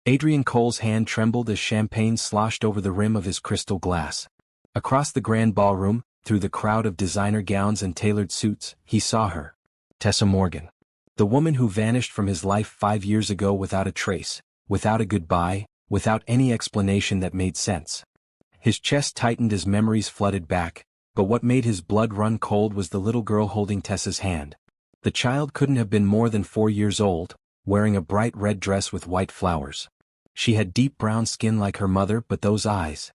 Adrian Cole's hand trembled as champagne sloshed over the rim of his crystal glass. Across the grand ballroom, through the crowd of designer gowns and tailored suits, he saw her. Tessa Morgan. The woman who vanished from his life 5 years ago without a trace, without a goodbye, without any explanation that made sense. His chest tightened as memories flooded back, but what made his blood run cold was the little girl holding Tessa's hand. The child couldn't have been more than 4 years old, wearing a bright red dress with white flowers. She had deep brown skin like her mother, but those eyes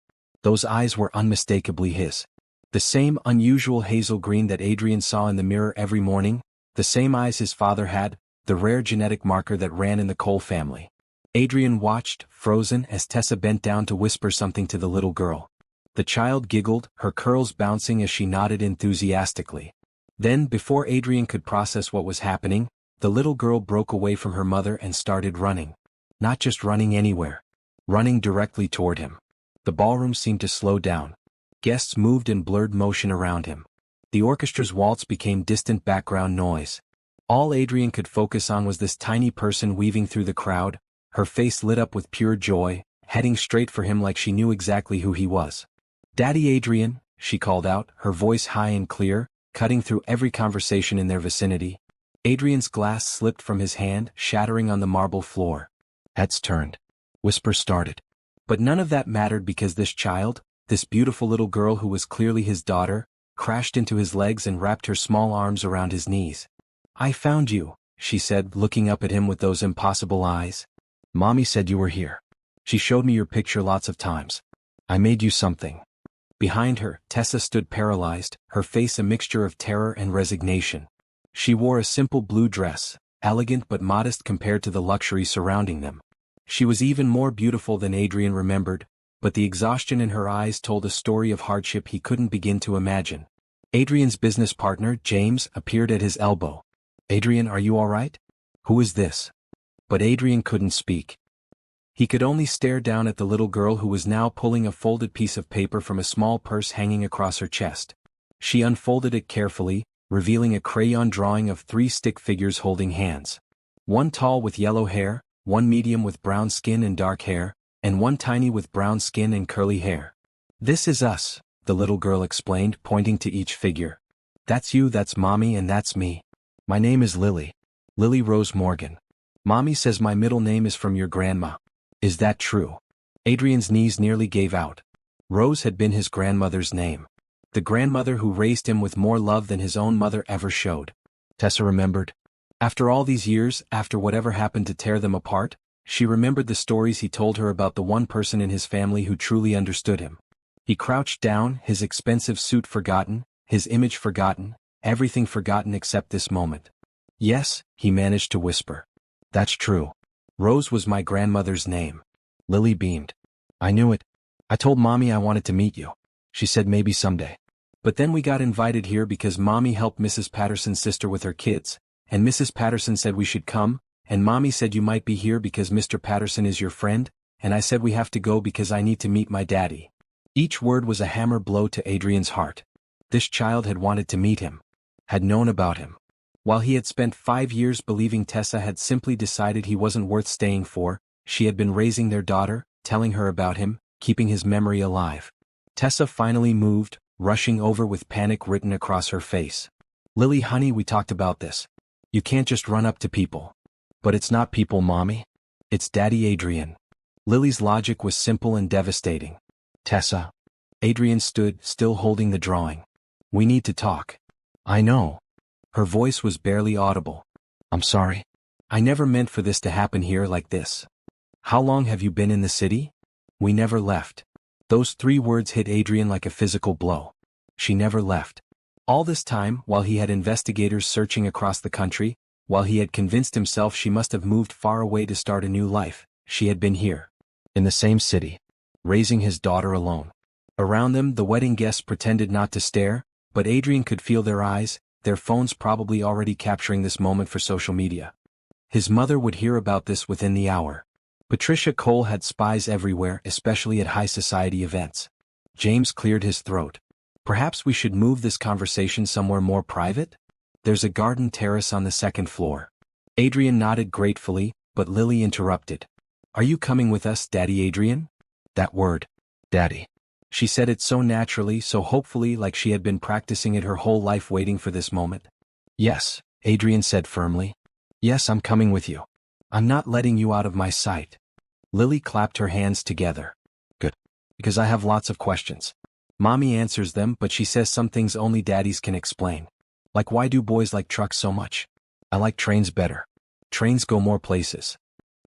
were unmistakably his. The same unusual hazel green that Adrian saw in the mirror every morning, the same eyes his father had, the rare genetic marker that ran in the Cole family. Adrian watched, frozen, as Tessa bent down to whisper something to the little girl. The child giggled, her curls bouncing as she nodded enthusiastically. Then, before Adrian could process what was happening, the little girl broke away from her mother and started running. Not just running anywhere. Running directly toward him. The ballroom seemed to slow down. Guests moved in blurred motion around him. The orchestra's waltz became distant background noise. All Adrian could focus on was this tiny person weaving through the crowd, her face lit up with pure joy, heading straight for him like she knew exactly who he was. "Daddy Adrian," she called out, her voice high and clear, cutting through every conversation in their vicinity. Adrian's glass slipped from his hand, shattering on the marble floor. Heads turned. Whispers started. But none of that mattered because this child, this beautiful little girl who was clearly his daughter, crashed into his legs and wrapped her small arms around his knees. "I found you," she said, looking up at him with those impossible eyes. "Mommy said you were here. She showed me your picture lots of times. I made you something." Behind her, Tessa stood paralyzed, her face a mixture of terror and resignation. She wore a simple blue dress, elegant but modest compared to the luxury surrounding them. She was even more beautiful than Adrian remembered, but the exhaustion in her eyes told a story of hardship he couldn't begin to imagine. Adrian's business partner, James, appeared at his elbow. "Adrian, are you all right? Who is this?" But Adrian couldn't speak. He could only stare down at the little girl who was now pulling a folded piece of paper from a small purse hanging across her chest. She unfolded it carefully, revealing a crayon drawing of 3 stick figures holding hands. One tall with yellow hair, one medium with brown skin and dark hair, and one tiny with brown skin and curly hair. "This is us," the little girl explained, pointing to each figure. "That's you, that's Mommy, and that's me. My name is Lily. Lily Rose Morgan. Mommy says my middle name is from your grandma. Is that true?" Adrian's knees nearly gave out. Rose had been his grandmother's name. The grandmother who raised him with more love than his own mother ever showed. Tessa remembered. After all these years, after whatever happened to tear them apart, she remembered the stories he told her about the one person in his family who truly understood him. He crouched down, his expensive suit forgotten, his image forgotten, everything forgotten except this moment. "Yes," he managed to whisper. "That's true. Rose was my grandmother's name." Lily beamed. "I knew it. I told Mommy I wanted to meet you. She said maybe someday. But then we got invited here because Mommy helped Mrs. Patterson's sister with her kids, and Mrs. Patterson said we should come, and Mommy said you might be here because Mr. Patterson is your friend, and I said we have to go because I need to meet my daddy." Each word was a hammer blow to Adrian's heart. This child had wanted to meet him. Had known about him. While he had spent 5 years believing Tessa had simply decided he wasn't worth staying for, she had been raising their daughter, telling her about him, keeping his memory alive. Tessa finally moved, rushing over with panic written across her face. "Lily, honey, we talked about this. You can't just run up to people." "But it's not people, Mommy. It's Daddy Adrian." Lily's logic was simple and devastating. "Tessa." Adrian stood, still holding the drawing. "We need to talk." "I know." Her voice was barely audible. "I'm sorry. I never meant for this to happen here like this." "How long have you been in the city?" "We never left." Those 3 words hit Adrian like a physical blow. She never left. All this time, while he had investigators searching across the country, while he had convinced himself she must have moved far away to start a new life, she had been here. In the same city. Raising his daughter alone. Around them, the wedding guests pretended not to stare, but Adrian could feel their eyes, their phones probably already capturing this moment for social media. His mother would hear about this within the hour. Patricia Cole had spies everywhere, especially at high society events. James cleared his throat. "Perhaps we should move this conversation somewhere more private? There's a garden terrace on the 2nd floor." Adrian nodded gratefully, but Lily interrupted. Are you coming with us, Daddy Adrian? That word. Daddy. She said it so naturally, so hopefully, like she had been practicing it her whole life waiting for this moment. Yes, Adrian said firmly. Yes, I'm coming with you. I'm not letting you out of my sight. Lily clapped her hands together. Good. Because I have lots of questions. Mommy answers them, but she says some things only daddies can explain. Like, why do boys like trucks so much? I like trains better. Trains go more places.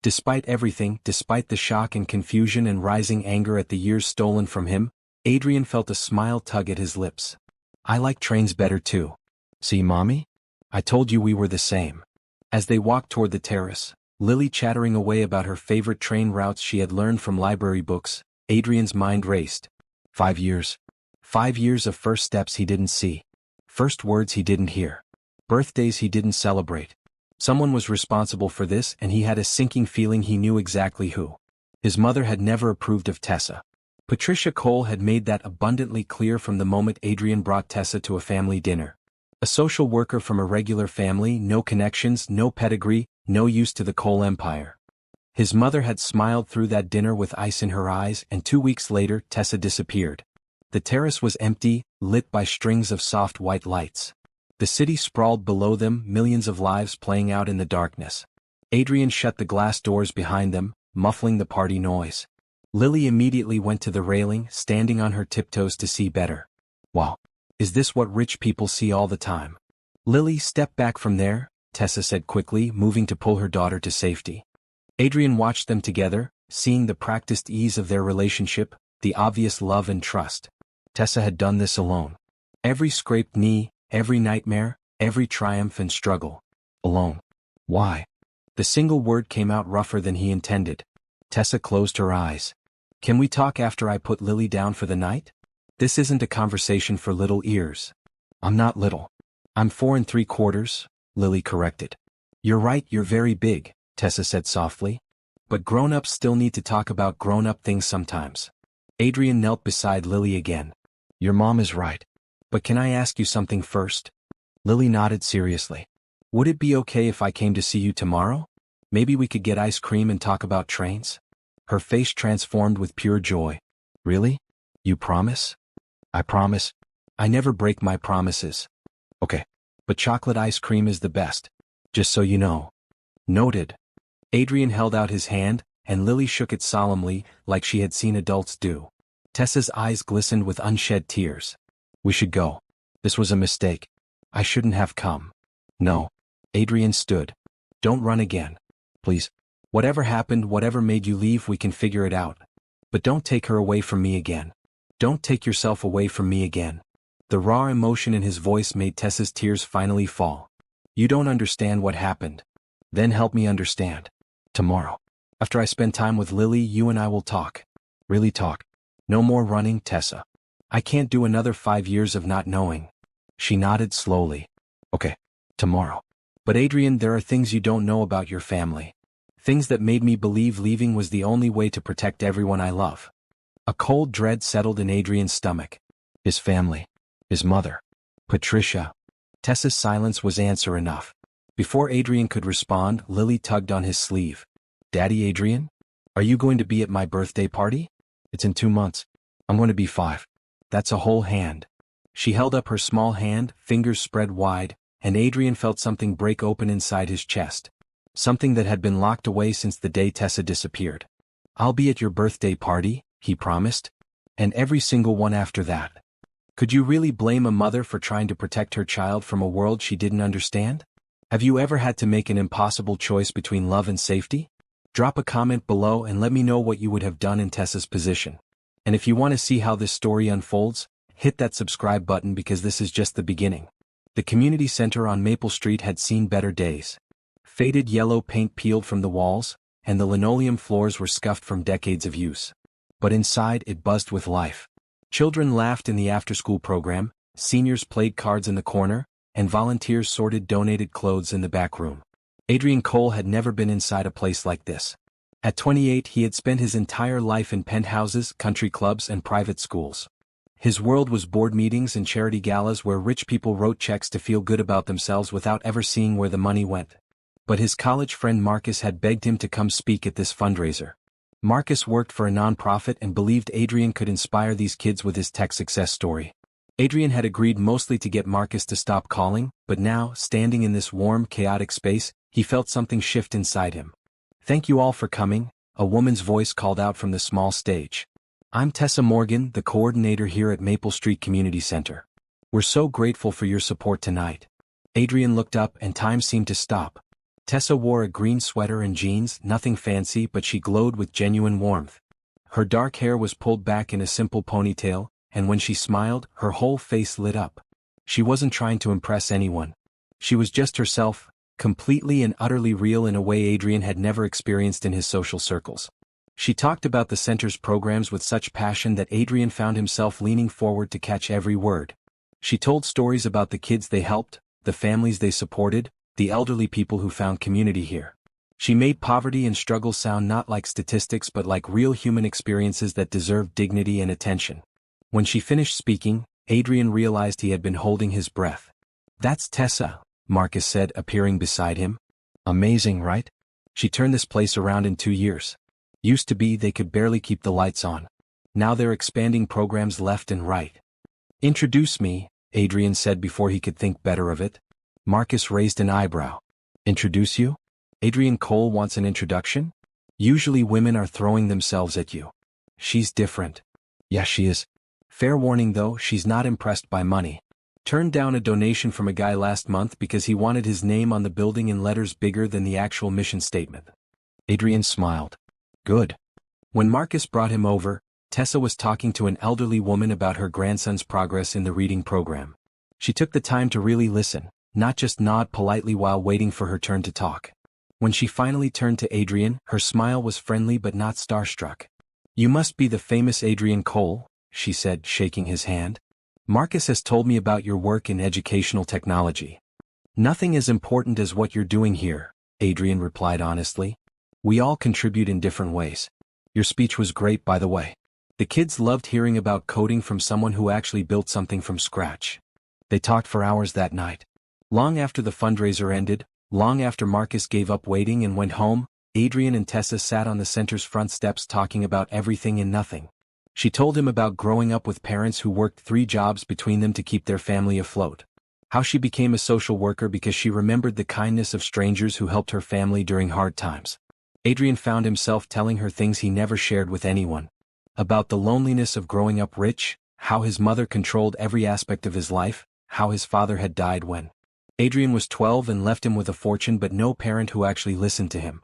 Despite everything, despite the shock and confusion and rising anger at the years stolen from him, Adrian felt a smile tug at his lips. I like trains better too. See, Mommy? I told you we were the same. As they walked toward the terrace, Lily chattering away about her favorite train routes she had learned from library books, Adrian's mind raced. 5 years. 5 years of first steps he didn't see. First words he didn't hear. Birthdays he didn't celebrate. Someone was responsible for this, and he had a sinking feeling he knew exactly who. His mother had never approved of Tessa. Patricia Cole had made that abundantly clear from the moment Adrian brought Tessa to a family dinner. A social worker from a regular family, no connections, no pedigree, no use to the Cole empire. His mother had smiled through that dinner with ice in her eyes, and 2 weeks later Tessa disappeared. The terrace was empty, lit by strings of soft white lights. The city sprawled below them, millions of lives playing out in the darkness. Adrian shut the glass doors behind them, muffling the party noise. Lily immediately went to the railing, standing on her tiptoes to see better. Wow. Is this what rich people see all the time? Lily, step back from there, Tessa said quickly, moving to pull her daughter to safety. Adrian watched them together, seeing the practiced ease of their relationship, the obvious love and trust. Tessa had done this alone. Every scraped knee, every nightmare, every triumph and struggle. Alone. Why? The single word came out rougher than he intended. Tessa closed her eyes. Can we talk after I put Lily down for the night? This isn't a conversation for little ears. I'm not little. I'm 4 3/4, Lily corrected. You're right, you're very big, Tessa said softly. But grown-ups still need to talk about grown-up things sometimes. Adrian knelt beside Lily again. Your mom is right. But can I ask you something first? Lily nodded seriously. Would it be okay if I came to see you tomorrow? Maybe we could get ice cream and talk about trains? Her face transformed with pure joy. Really? You promise? I promise. I never break my promises. Okay. But chocolate ice cream is the best. Just so you know. Noted. Adrian held out his hand, and Lily shook it solemnly, like she had seen adults do. Tessa's eyes glistened with unshed tears. We should go. This was a mistake. I shouldn't have come. No. Adrian stood. Don't run again. Please. Whatever happened, whatever made you leave, we can figure it out. But don't take her away from me again. Don't take yourself away from me again. The raw emotion in his voice made Tessa's tears finally fall. You don't understand what happened. Then help me understand. Tomorrow. After I spend time with Lily, you and I will talk. Really talk. No more running, Tessa. I can't do another 5 years of not knowing. She nodded slowly. Okay. Tomorrow. But Adrian, there are things you don't know about your family. Things that made me believe leaving was the only way to protect everyone I love. A cold dread settled in Adrian's stomach. His family. His mother. Patricia. Tessa's silence was answer enough. Before Adrian could respond, Lily tugged on his sleeve. Daddy Adrian? Are you going to be at my birthday party? It's in 2 months. I'm going to be 5. That's a whole hand. She held up her small hand, fingers spread wide, and Adrian felt something break open inside his chest. Something that had been locked away since the day Tessa disappeared. I'll be at your birthday party, he promised. And every single one after that. Could you really blame a mother for trying to protect her child from a world she didn't understand? Have you ever had to make an impossible choice between love and safety? Drop a comment below and let me know what you would have done in Tessa's position. And if you want to see how this story unfolds, hit that subscribe button because this is just the beginning. The community center on Maple Street had seen better days. Faded yellow paint peeled from the walls, and the linoleum floors were scuffed from decades of use. But inside it buzzed with life. Children laughed in the after-school program, seniors played cards in the corner, and volunteers sorted donated clothes in the back room. Adrian Cole had never been inside a place like this. At 28 he had spent his entire life in penthouses, country clubs and private schools. His world was board meetings and charity galas where rich people wrote checks to feel good about themselves without ever seeing where the money went. but his college friend Marcus had begged him to come speak at this fundraiser. Marcus worked for a nonprofit and believed Adrian could inspire these kids with his tech success story. Adrian had agreed mostly to get Marcus to stop calling, but now, standing in this warm, chaotic space, he felt something shift inside him. "Thank you all for coming," a woman's voice called out from the small stage. "I'm Tessa Morgan, the coordinator here at Maple Street Community Center. We're so grateful for your support tonight." Adrian looked up and time seemed to stop. Tessa wore a green sweater and jeans, nothing fancy, but she glowed with genuine warmth. Her dark hair was pulled back in a simple ponytail, and when she smiled, her whole face lit up. She wasn't trying to impress anyone. She was just herself, completely and utterly real in a way Adrian had never experienced in his social circles. She talked about the center's programs with such passion that Adrian found himself leaning forward to catch every word. She told stories about the kids they helped, the families they supported, the elderly people who found community here. She made poverty and struggle sound not like statistics but like real human experiences that deserved dignity and attention. When she finished speaking, Adrian realized he had been holding his breath. "That's Tessa," Marcus said, appearing beside him. "Amazing, right? She turned this place around in 2 years. Used to be they could barely keep the lights on. Now they're expanding programs left and right." "Introduce me," Adrian said before he could think better of it. Marcus raised an eyebrow. "Introduce you? Adrian Cole wants an introduction? Usually women are throwing themselves at you. She's different." "Yeah, she is. Fair warning though, she's not impressed by money. Turned down a donation from a guy last month because he wanted his name on the building in letters bigger than the actual mission statement." Adrian smiled. "Good." When Marcus brought him over, Tessa was talking to an elderly woman about her grandson's progress in the reading program. She took the time to really listen, not just nod politely while waiting for her turn to talk. When she finally turned to Adrian, her smile was friendly but not starstruck. "You must be the famous Adrian Cole," she said, shaking his hand. "Marcus has told me about your work in educational technology." "Nothing as important as what you're doing here," Adrian replied honestly. "We all contribute in different ways. Your speech was great, by the way. The kids loved hearing about coding from someone who actually built something from scratch." They talked for hours that night. Long after the fundraiser ended, long after Marcus gave up waiting and went home, Adrian and Tessa sat on the center's front steps talking about everything and nothing. She told him about growing up with parents who worked 3 jobs between them to keep their family afloat. How she became a social worker because she remembered the kindness of strangers who helped her family during hard times. Adrian found himself telling her things he never shared with anyone. About the loneliness of growing up rich, how his mother controlled every aspect of his life, how his father had died when Adrian was 12 and left him with a fortune but no parent who actually listened to him.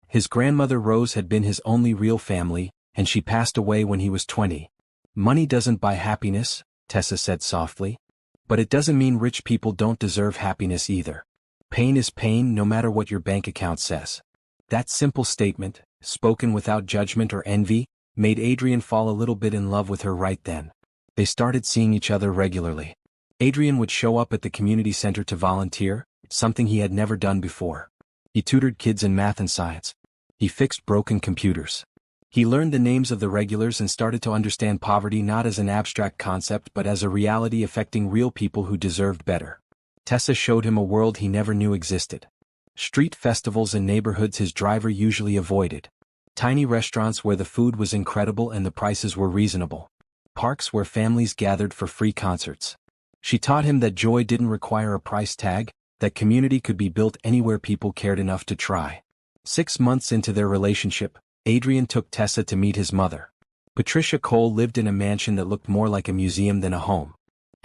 His grandmother Rose had been his only real family, and she passed away when he was 20. "Money doesn't buy happiness," Tessa said softly. "But it doesn't mean rich people don't deserve happiness either. Pain is pain no matter what your bank account says." That simple statement, spoken without judgment or envy, made Adrian fall a little bit in love with her right then. They started seeing each other regularly. Adrian would show up at the community center to volunteer, something he had never done before. He tutored kids in math and science. He fixed broken computers. He learned the names of the regulars and started to understand poverty not as an abstract concept but as a reality affecting real people who deserved better. Tessa showed him a world he never knew existed. Street festivals in neighborhoods his driver usually avoided. Tiny restaurants where the food was incredible and the prices were reasonable. Parks where families gathered for free concerts. She taught him that joy didn't require a price tag, that community could be built anywhere people cared enough to try. 6 months into their relationship, Adrian took Tessa to meet his mother. Patricia Cole lived in a mansion that looked more like a museum than a home.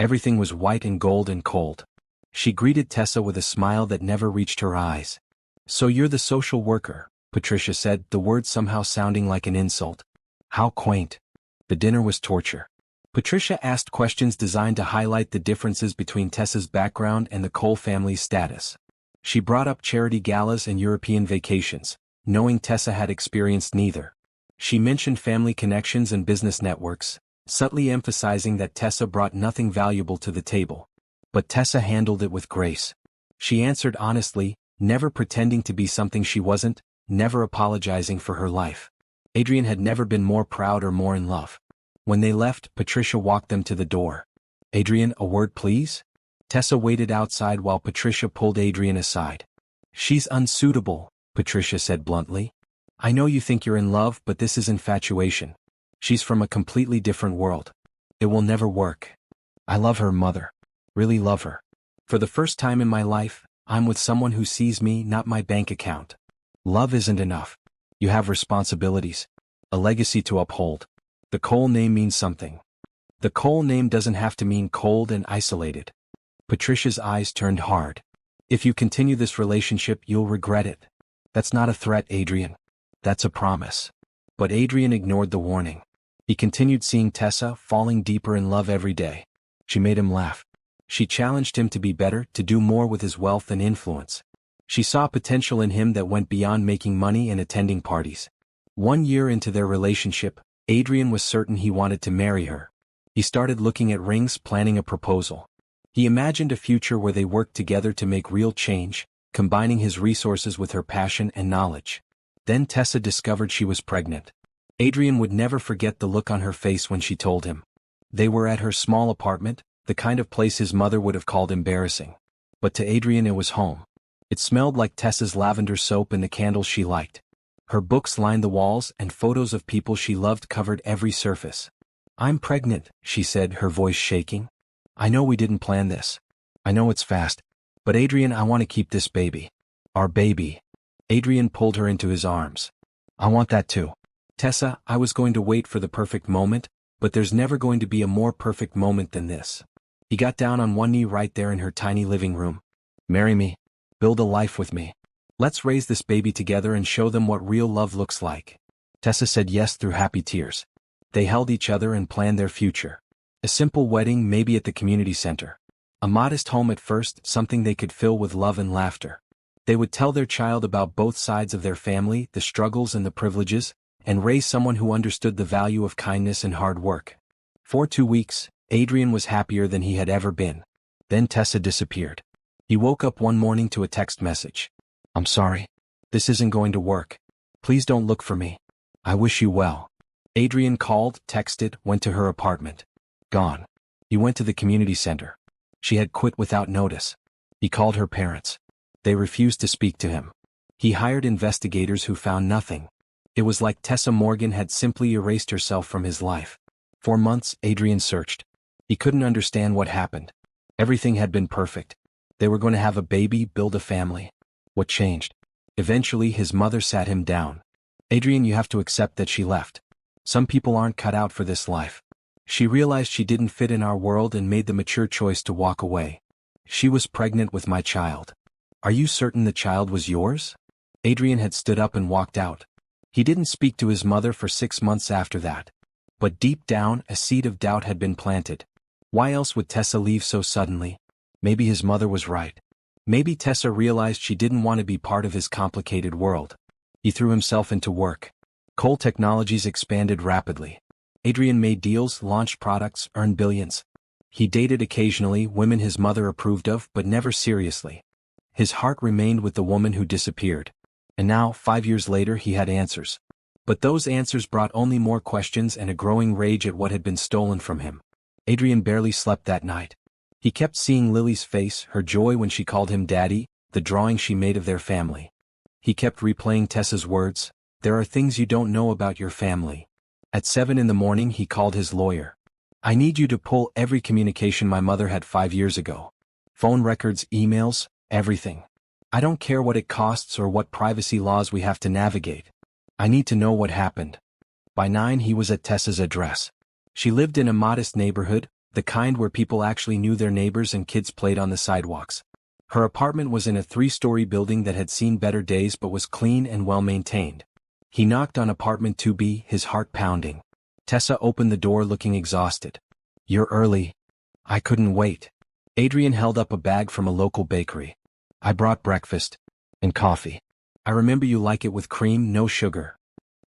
Everything was white and gold and cold. She greeted Tessa with a smile that never reached her eyes. "So you're the social worker," Patricia said, the word somehow sounding like an insult. How quaint. The dinner was torture. Patricia asked questions designed to highlight the differences between Tessa's background and the Cole family's status. She brought up charity galas and European vacations, knowing Tessa had experienced neither. She mentioned family connections and business networks, subtly emphasizing that Tessa brought nothing valuable to the table. But Tessa handled it with grace. She answered honestly, never pretending to be something she wasn't, never apologizing for her life. Adrian had never been more proud or more in love. When they left, Patricia walked them to the door. "Adrian, a word please?" Tessa waited outside while Patricia pulled Adrian aside. She's unsuitable, Patricia said bluntly. I know you think you're in love, but this is infatuation. She's from a completely different world. It will never work. I love her, mother. Really love her. For the first time in my life, I'm with someone who sees me, not my bank account. Love isn't enough. You have responsibilities. A legacy to uphold. The Cole name means something. The Cole name doesn't have to mean cold and isolated. Patricia's eyes turned hard. If you continue this relationship, you'll regret it. That's not a threat, Adrian. That's a promise. But Adrian ignored the warning. He continued seeing Tessa, falling deeper in love every day. She made him laugh. She challenged him to be better, to do more with his wealth and influence. She saw potential in him that went beyond making money and attending parties. 1 year into their relationship, Adrian was certain he wanted to marry her. He started looking at rings, planning a proposal. He imagined a future where they worked together to make real change, combining his resources with her passion and knowledge. Then Tessa discovered she was pregnant. Adrian would never forget the look on her face when she told him. They were at her small apartment, the kind of place his mother would have called embarrassing. But to Adrian it was home. It smelled like Tessa's lavender soap and the candles she liked. Her books lined the walls, and photos of people she loved covered every surface. I'm pregnant, she said, her voice shaking. I know we didn't plan this. I know it's fast. But Adrian, I want to keep this baby. Our baby. Adrian pulled her into his arms. I want that too. Tessa, I was going to wait for the perfect moment, but there's never going to be a more perfect moment than this. He got down on one knee right there in her tiny living room. Marry me. Build a life with me. Let's raise this baby together and show them what real love looks like. Tessa said yes through happy tears. They held each other and planned their future. A simple wedding, maybe at the community center. A modest home at first, something they could fill with love and laughter. They would tell their child about both sides of their family, the struggles and the privileges, and raise someone who understood the value of kindness and hard work. For 2 weeks, Adrian was happier than he had ever been. Then Tessa disappeared. He woke up one morning to a text message. I'm sorry. This isn't going to work. Please don't look for me. I wish you well. Adrian called, texted, went to her apartment. Gone. He went to the community center. She had quit without notice. He called her parents. They refused to speak to him. He hired investigators who found nothing. It was like Tessa Morgan had simply erased herself from his life. For months, Adrian searched. He couldn't understand what happened. Everything had been perfect. They were going to have a baby, build a family. What changed? Eventually, his mother sat him down. Adrian, you have to accept that she left. Some people aren't cut out for this life. She realized she didn't fit in our world and made the mature choice to walk away. She was pregnant with my child. Are you certain the child was yours? Adrian had stood up and walked out. He didn't speak to his mother for 6 months after that. But deep down, a seed of doubt had been planted. Why else would Tessa leave so suddenly? Maybe his mother was right. Maybe Tessa realized she didn't want to be part of his complicated world. He threw himself into work. Cole Technologies expanded rapidly. Adrian made deals, launched products, earned billions. He dated occasionally, women his mother approved of, but never seriously. His heart remained with the woman who disappeared. And now, 5 years later, he had answers. But those answers brought only more questions and a growing rage at what had been stolen from him. Adrian barely slept that night. He kept seeing Lily's face, her joy when she called him daddy, the drawing she made of their family. He kept replaying Tessa's words, there are things you don't know about your family. At 7 in the morning he called his lawyer. I need you to pull every communication my mother had 5 years ago. Phone records, emails, everything. I don't care what it costs or what privacy laws we have to navigate. I need to know what happened. By 9 he was at Tessa's address. She lived in a modest neighborhood, the kind where people actually knew their neighbors and kids played on the sidewalks. Her apartment was in a 3-story building that had seen better days but was clean and well-maintained. He knocked on apartment 2B, his heart pounding. Tessa opened the door looking exhausted. You're early. I couldn't wait. Adrian held up a bag from a local bakery. I brought breakfast. And coffee. I remember you like it with cream, no sugar.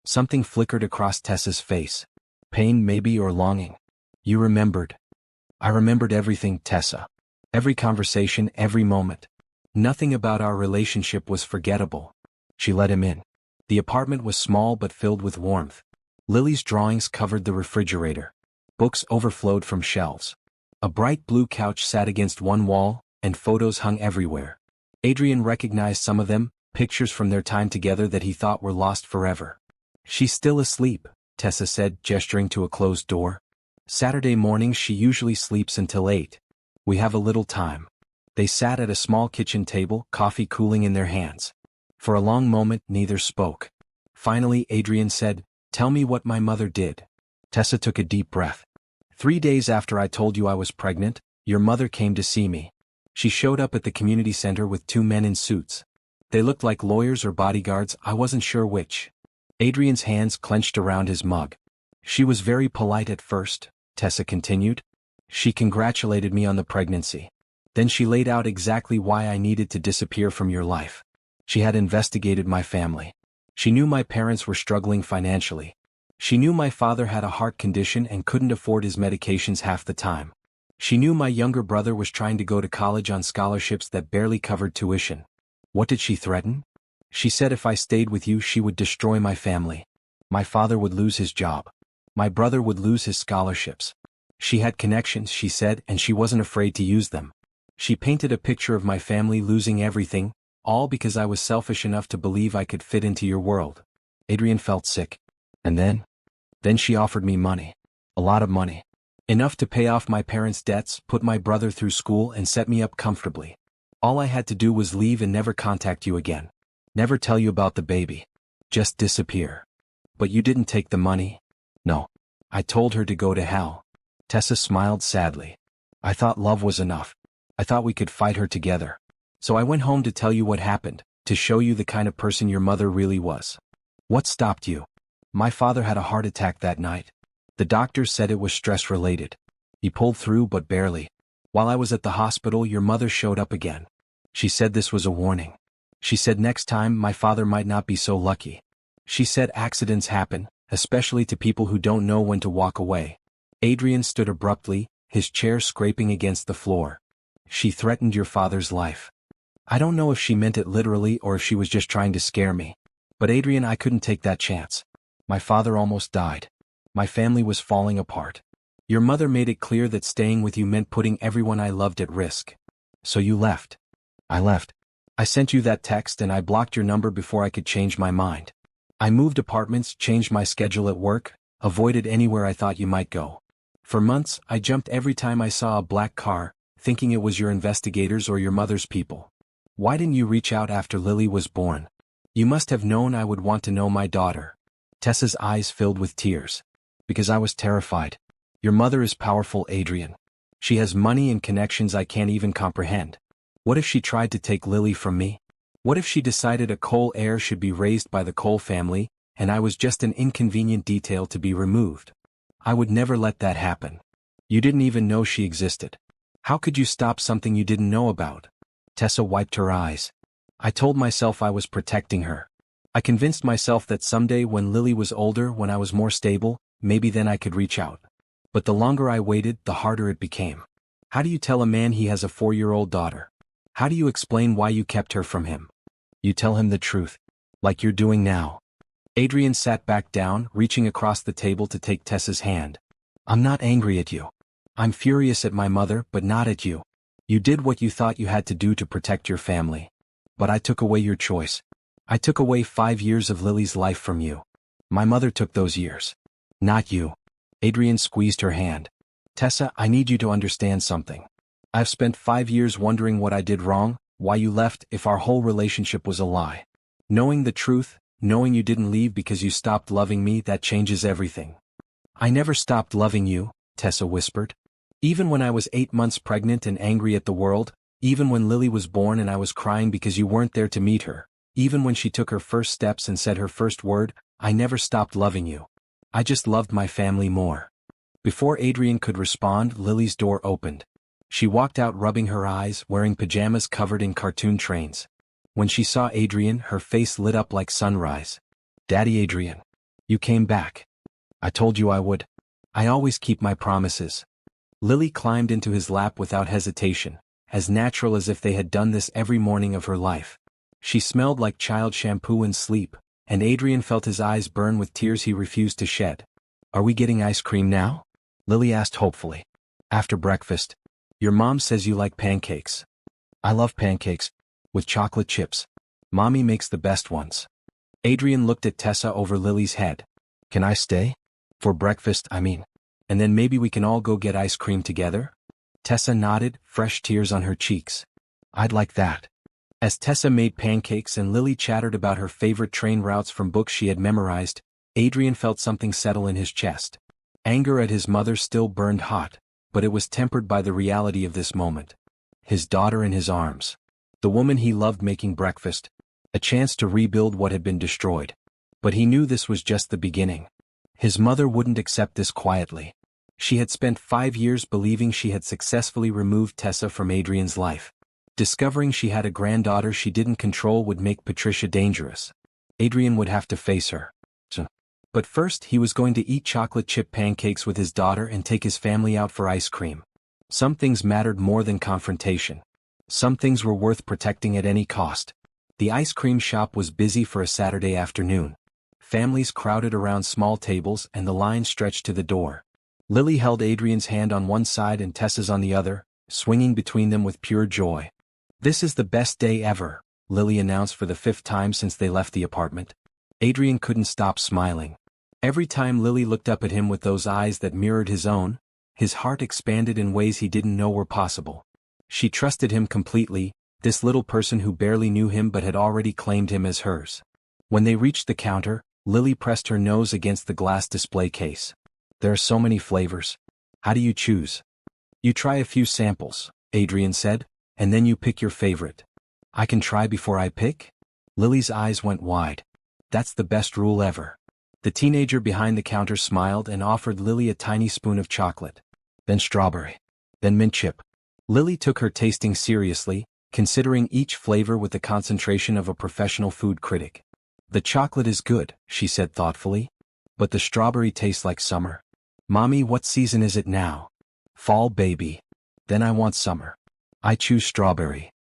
Something flickered across Tessa's face. Pain maybe, or longing. You remembered. I remembered everything, Tessa. Every conversation, every moment. Nothing about our relationship was forgettable. She let him in. The apartment was small but filled with warmth. Lily's drawings covered the refrigerator. Books overflowed from shelves. A bright blue couch sat against one wall, and photos hung everywhere. Adrian recognized some of them, pictures from their time together that he thought were lost forever. She's still asleep, Tessa said, gesturing to a closed door. Saturday mornings she usually sleeps until 8. We have a little time. They sat at a small kitchen table, coffee cooling in their hands. For a long moment neither spoke. Finally Adrian said, "Tell me what my mother did." Tessa took a deep breath. 3 days after I told you I was pregnant, your mother came to see me. She showed up at the community center with 2 men in suits. They looked like lawyers or bodyguards, I wasn't sure which. Adrian's hands clenched around his mug. She was very polite at first, Tessa continued. She congratulated me on the pregnancy. Then she laid out exactly why I needed to disappear from your life. She had investigated my family. She knew my parents were struggling financially. She knew my father had a heart condition and couldn't afford his medications half the time. She knew my younger brother was trying to go to college on scholarships that barely covered tuition. What did she threaten? She said if I stayed with you she would destroy my family. My father would lose his job. My brother would lose his scholarships. She had connections, she said, and she wasn't afraid to use them. She painted a picture of my family losing everything, all because I was selfish enough to believe I could fit into your world. Adrian felt sick. And then? Then she offered me money. A lot of money. Enough to pay off my parents' debts, put my brother through school and set me up comfortably. All I had to do was leave and never contact you again. Never tell you about the baby. Just disappear. But you didn't take the money? No. I told her to go to hell. Tessa smiled sadly. I thought love was enough. I thought we could fight her together. So I went home to tell you what happened, to show you the kind of person your mother really was. What stopped you? My father had a heart attack that night. The doctors said it was stress-related. He pulled through but barely. While I was at the hospital your mother showed up again. She said this was a warning. She said next time my father might not be so lucky. She said accidents happen, especially to people who don't know when to walk away. Adrian stood abruptly, his chair scraping against the floor. She threatened your father's life. I don't know if she meant it literally or if she was just trying to scare me. But Adrian, I couldn't take that chance. My father almost died. My family was falling apart. Your mother made it clear that staying with you meant putting everyone I loved at risk. So you left. I left. I sent you that text and I blocked your number before I could change my mind. I moved apartments, changed my schedule at work, avoided anywhere I thought you might go. For months, I jumped every time I saw a black car, thinking it was your investigators or your mother's people. Why didn't you reach out after Lily was born? You must have known I would want to know my daughter. Tessa's eyes filled with tears. Because I was terrified. Your mother is powerful, Adrian. She has money and connections I can't even comprehend. What if she tried to take Lily from me? What if she decided a Cole heir should be raised by the Cole family, and I was just an inconvenient detail to be removed? I would never let that happen. You didn't even know she existed. How could you stop something you didn't know about? Tessa wiped her eyes. I told myself I was protecting her. I convinced myself that someday when Lily was older, when I was more stable, maybe then I could reach out. But the longer I waited, the harder it became. How do you tell a man he has a 4-year-old daughter? How do you explain why you kept her from him? You tell him the truth. Like you're doing now. Adrian sat back down, reaching across the table to take Tessa's hand. I'm not angry at you. I'm furious at my mother, but not at you. You did what you thought you had to do to protect your family. But I took away your choice. I took away 5 years of Lily's life from you. My mother took those years. Not you. Adrian squeezed her hand. Tessa, I need you to understand something. I've spent 5 years wondering what I did wrong, why you left, if our whole relationship was a lie. Knowing the truth, knowing you didn't leave because you stopped loving me, that changes everything. I never stopped loving you, Tessa whispered. Even when I was 8 months pregnant and angry at the world, even when Lily was born and I was crying because you weren't there to meet her, even when she took her first steps and said her first word, I never stopped loving you. I just loved my family more. Before Adrian could respond, Lily's door opened. She walked out rubbing her eyes, wearing pajamas covered in cartoon trains. When she saw Adrian, her face lit up like sunrise. Daddy Adrian. You came back. I told you I would. I always keep my promises. Lily climbed into his lap without hesitation, as natural as if they had done this every morning of her life. She smelled like child shampoo and sleep, and Adrian felt his eyes burn with tears he refused to shed. Are we getting ice cream now? Lily asked hopefully. After breakfast. Your mom says you like pancakes. I love pancakes. with chocolate chips. Mommy makes the best ones. Adrian looked at Tessa over Lily's head. Can I stay? For breakfast, I mean. And then maybe we can all go get ice cream together? Tessa nodded, fresh tears on her cheeks. I'd like that. As Tessa made pancakes and Lily chattered about her favorite train routes from books she had memorized, Adrian felt something settle in his chest. Anger at his mother still burned hot, but it was tempered by the reality of this moment. His daughter in his arms. The woman he loved making breakfast. A chance to rebuild what had been destroyed. But he knew this was just the beginning. His mother wouldn't accept this quietly. She had spent 5 years believing she had successfully removed Tessa from Adrian's life. Discovering she had a granddaughter she didn't control would make Patricia dangerous. Adrian would have to face her. But first he was going to eat chocolate chip pancakes with his daughter and take his family out for ice cream. Some things mattered more than confrontation. Some things were worth protecting at any cost. The ice cream shop was busy for a Saturday afternoon. Families crowded around small tables and the line stretched to the door. Lily held Adrian's hand on one side and Tessa's on the other, swinging between them with pure joy. This is the best day ever, Lily announced for the 5th time since they left the apartment. Adrian couldn't stop smiling. Every time Lily looked up at him with those eyes that mirrored his own, his heart expanded in ways he didn't know were possible. She trusted him completely, this little person who barely knew him but had already claimed him as hers. When they reached the counter, Lily pressed her nose against the glass display case. There are so many flavors. How do you choose? You try a few samples, Adrian said, and then you pick your favorite. I can try before I pick? Lily's eyes went wide. That's the best rule ever. The teenager behind the counter smiled and offered Lily a tiny spoon of chocolate. Then strawberry. Then mint chip. Lily took her tasting seriously, considering each flavor with the concentration of a professional food critic. The chocolate is good, she said thoughtfully. But the strawberry tastes like summer. Mommy, what season is it now? Fall, baby. Then I want summer. I choose strawberry.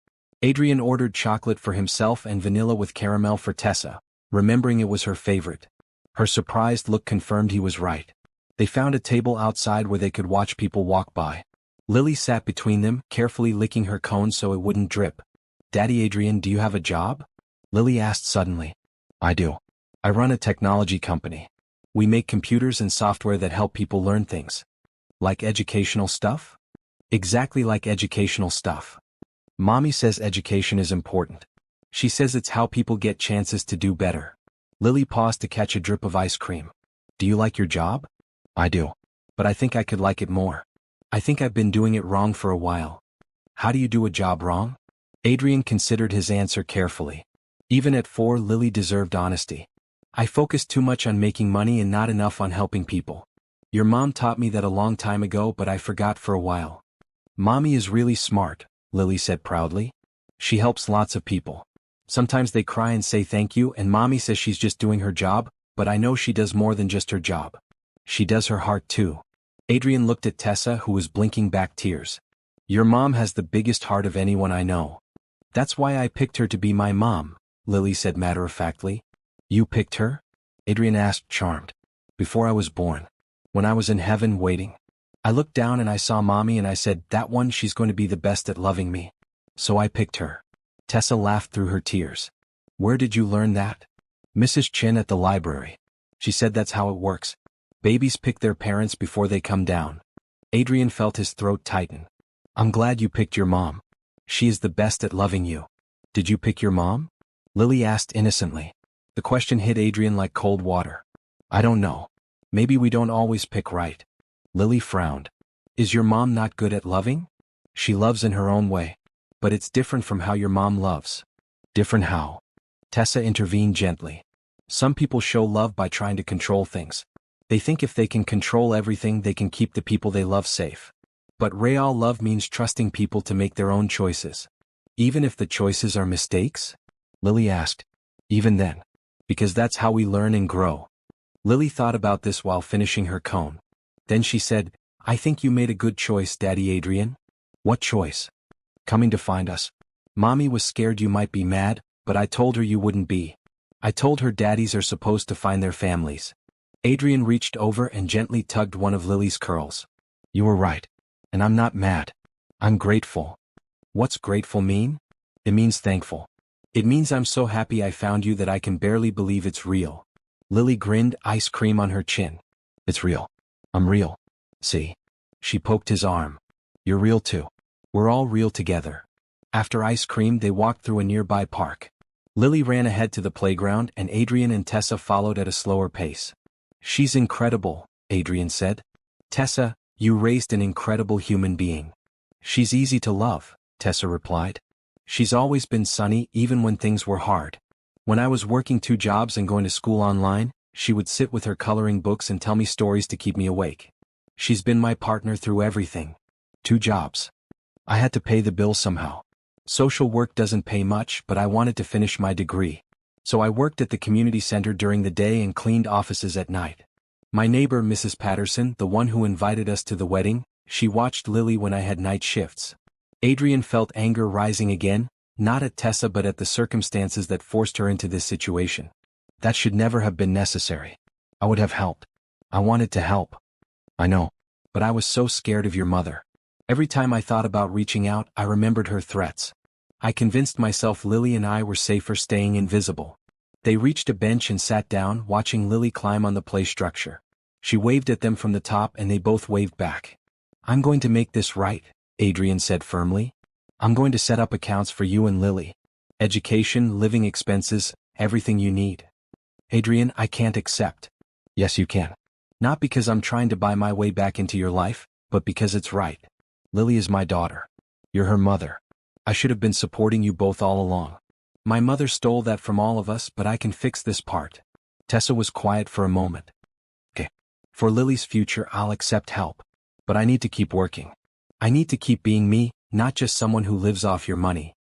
Adrian ordered chocolate for himself and vanilla with caramel for Tessa, remembering it was her favorite. Her surprised look confirmed he was right. They found a table outside where they could watch people walk by. Lily sat between them, carefully licking her cone so it wouldn't drip. Daddy Adrian, do you have a job? Lily asked suddenly. I do. I run a technology company. We make computers and software that help people learn things. Like educational stuff? Exactly like educational stuff. Mommy says education is important. She says it's how people get chances to do better. Lily paused to catch a drip of ice cream. Do you like your job? I do. But I think I could like it more. I think I've been doing it wrong for a while. How do you do a job wrong? Adrian considered his answer carefully. Even at 4, Lily deserved honesty. I focused too much on making money and not enough on helping people. Your mom taught me that a long time ago, but I forgot for a while. Mommy is really smart, Lily said proudly. She helps lots of people. Sometimes they cry and say thank you, and Mommy says she's just doing her job, but I know she does more than just her job. She does her heart too. Adrian looked at Tessa, who was blinking back tears. Your mom has the biggest heart of anyone I know. That's why I picked her to be my mom, Lily said matter-of-factly. You picked her? Adrian asked, charmed. Before I was born. When I was in heaven waiting. I looked down and I saw Mommy and I said, that one, she's going to be the best at loving me. So I picked her. Tessa laughed through her tears. Where did you learn that? Mrs. Chin at the library. She said that's how it works. Babies pick their parents before they come down. Adrian felt his throat tighten. I'm glad you picked your mom. She is the best at loving you. Did you pick your mom? Lily asked innocently. The question hit Adrian like cold water. I don't know. Maybe we don't always pick right. Lily frowned. Is your mom not good at loving? She loves in her own way. But it's different from how your mom loves. Different how? Tessa intervened gently. Some people show love by trying to control things. They think if they can control everything, they can keep the people they love safe. But real love means trusting people to make their own choices. Even if the choices are mistakes? Lily asked. Even then. Because that's how we learn and grow. Lily thought about this while finishing her cone. Then she said, I think you made a good choice, Daddy Adrian. What choice? Coming to find us. Mommy was scared you might be mad, but I told her you wouldn't be. I told her daddies are supposed to find their families. Adrian reached over and gently tugged one of Lily's curls. You were right. And I'm not mad. I'm grateful. What's grateful mean? It means thankful. It means I'm so happy I found you that I can barely believe it's real. Lily grinned, ice cream on her chin. It's real. I'm real. See? She poked his arm. You're real too. We're all real together. After ice cream, they walked through a nearby park. Lily ran ahead to the playground and Adrian and Tessa followed at a slower pace. She's incredible, Adrian said. Tessa, you raised an incredible human being. She's easy to love, Tessa replied. She's always been sunny even when things were hard. When I was working 2 jobs and going to school online, she would sit with her coloring books and tell me stories to keep me awake. She's been my partner through everything. 2 jobs. I had to pay the bill somehow. Social work doesn't pay much, but I wanted to finish my degree. So I worked at the community center during the day and cleaned offices at night. My neighbor, Mrs. Patterson, the one who invited us to the wedding, she watched Lily when I had night shifts. Adrian felt anger rising again, not at Tessa but at the circumstances that forced her into this situation. That should never have been necessary. I would have helped. I wanted to help. I know. But I was so scared of your mother. Every time I thought about reaching out, I remembered her threats. I convinced myself Lily and I were safer staying invisible. They reached a bench and sat down, watching Lily climb on the play structure. She waved at them from the top and they both waved back. I'm going to make this right, Adrian said firmly. I'm going to set up accounts for you and Lily. Education, living expenses, everything you need. Adrian, I can't accept. Yes, you can. Not because I'm trying to buy my way back into your life, but because it's right. Lily is my daughter. You're her mother. I should have been supporting you both all along. My mother stole that from all of us, but I can fix this part. Tessa was quiet for a moment. Okay. For Lily's future, I'll accept help. But I need to keep working. I need to keep being me, not just someone who lives off your money.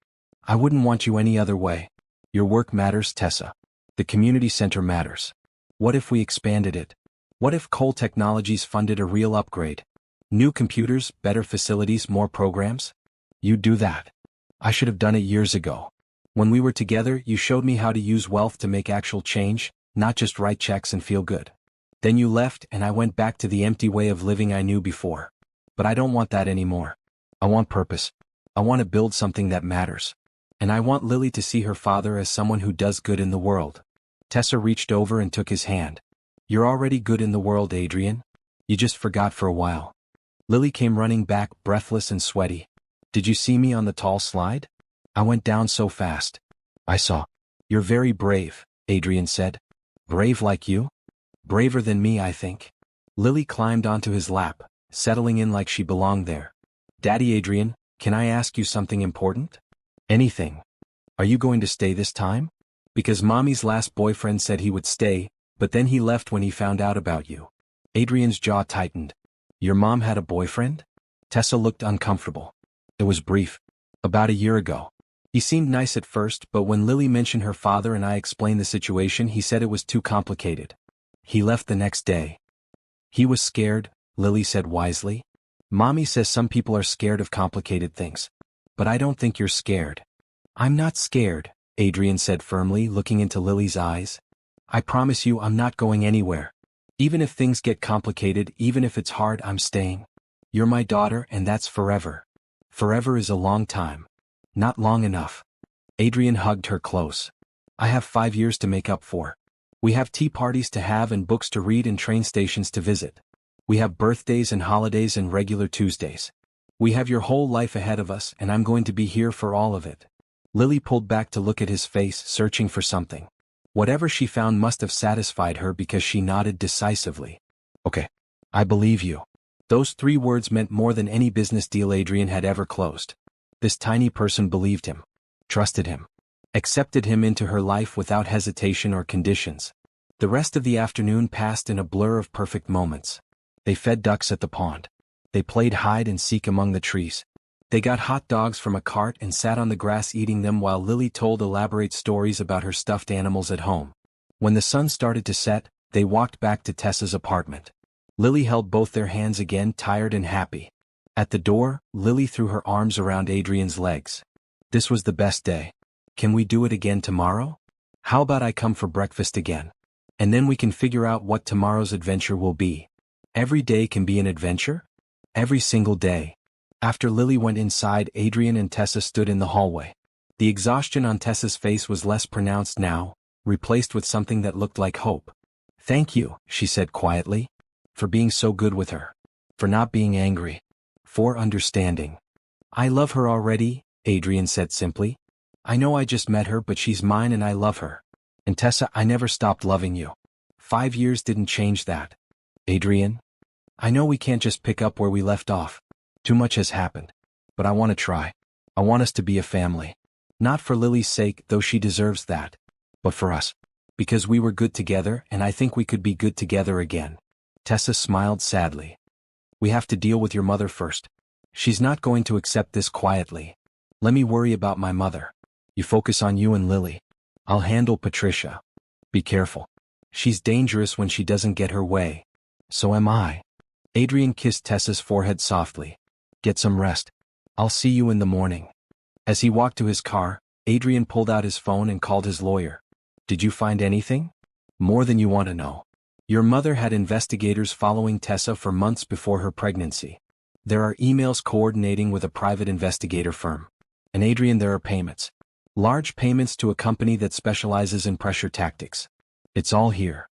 I wouldn't want you any other way. Your work matters, Tessa. The community center matters. What if we expanded it? What if Cole Technologies funded a real upgrade? New computers, better facilities, more programs? You'd do that. I should have done it years ago. When we were together, you showed me how to use wealth to make actual change, not just write checks and feel good. Then you left and I went back to the empty way of living I knew before. But I don't want that anymore. I want purpose. I want to build something that matters. And I want Lily to see her father as someone who does good in the world. Tessa reached over and took his hand. You're already good in the world, Adrian. You just forgot for a while. Lily came running back, breathless and sweaty. Did you see me on the tall slide? I went down so fast. I saw. You're very brave, Adrian said. Brave like you? Braver than me, I think. Lily climbed onto his lap, settling in like she belonged there. Daddy Adrian, can I ask you something important? Anything. Are you going to stay this time? Because Mommy's last boyfriend said he would stay, but then he left when he found out about you. Adrian's jaw tightened. Your mom had a boyfriend? Tessa looked uncomfortable. It was brief. About a year ago. He seemed nice at first, but when Lily mentioned her father and I explained the situation, he said it was too complicated. He left the next day. He was scared, Lily said wisely. Mommy says some people are scared of complicated things. But I don't think you're scared. I'm not scared, Adrian said firmly, looking into Lily's eyes. I promise you I'm not going anywhere. Even if things get complicated, even if it's hard, I'm staying. You're my daughter and that's forever. Forever is a long time. Not long enough. Adrian hugged her close. I have 5 years to make up for. We have tea parties to have and books to read and train stations to visit. We have birthdays and holidays and regular Tuesdays. We have your whole life ahead of us and I'm going to be here for all of it. Lily pulled back to look at his face, searching for something. Whatever she found must have satisfied her because she nodded decisively. Okay. I believe you. Those 3 words meant more than any business deal Adrian had ever closed. This tiny person believed him, trusted him, accepted him into her life without hesitation or conditions. The rest of the afternoon passed in a blur of perfect moments. They fed ducks at the pond. They played hide and seek among the trees. They got hot dogs from a cart and sat on the grass eating them while Lily told elaborate stories about her stuffed animals at home. When the sun started to set, they walked back to Tessa's apartment. Lily held both their hands again, tired and happy. At the door, Lily threw her arms around Adrian's legs. This was the best day. Can we do it again tomorrow? How about I come for breakfast again? And then we can figure out what tomorrow's adventure will be. Every day can be an adventure? Every single day. After Lily went inside, Adrian and Tessa stood in the hallway. The exhaustion on Tessa's face was less pronounced now, replaced with something that looked like hope. "Thank you," she said quietly. "For being so good with her. For not being angry. For understanding." "I love her already," Adrian said simply. "I know I just met her, but she's mine and I love her. And Tessa, I never stopped loving you. 5 years didn't change that." "Adrian? I know we can't just pick up where we left off. Too much has happened. But I want to try. I want us to be a family. Not for Lily's sake, though she deserves that. But for us. Because we were good together and I think we could be good together again." Tessa smiled sadly. "We have to deal with your mother first. She's not going to accept this quietly. Let me worry about my mother. You focus on you and Lily. I'll handle Patricia. Be careful. She's dangerous when she doesn't get her way. So am I." Adrian kissed Tessa's forehead softly. "Get some rest. I'll see you in the morning." As he walked to his car, Adrian pulled out his phone and called his lawyer. "Did you find anything?" "More than you want to know. Your mother had investigators following Tessa for months before her pregnancy. There are emails coordinating with a private investigator firm. And Adrian, there are payments. Large payments to a company that specializes in pressure tactics. It's all here.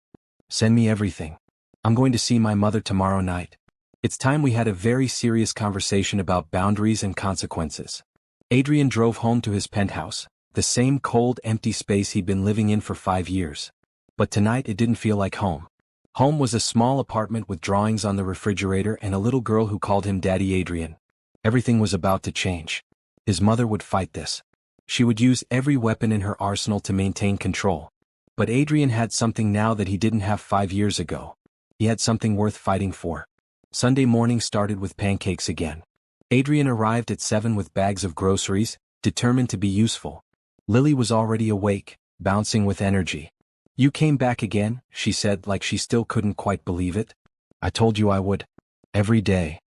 Send me everything. I'm going to see my mother tomorrow night. It's time we had a very serious conversation about boundaries and consequences." Adrian drove home to his penthouse, the same cold, empty space he'd been living in for 5 years. But tonight it didn't feel like home. Home was a small apartment with drawings on the refrigerator and a little girl who called him Daddy Adrian. Everything was about to change. His mother would fight this. She would use every weapon in her arsenal to maintain control. But Adrian had something now that he didn't have 5 years ago. He had something worth fighting for. Sunday morning started with pancakes again. Adrian arrived at 7 with bags of groceries, determined to be useful. Lily was already awake, bouncing with energy. "You came back again," she said like she still couldn't quite believe it. "I told you I would. Every day.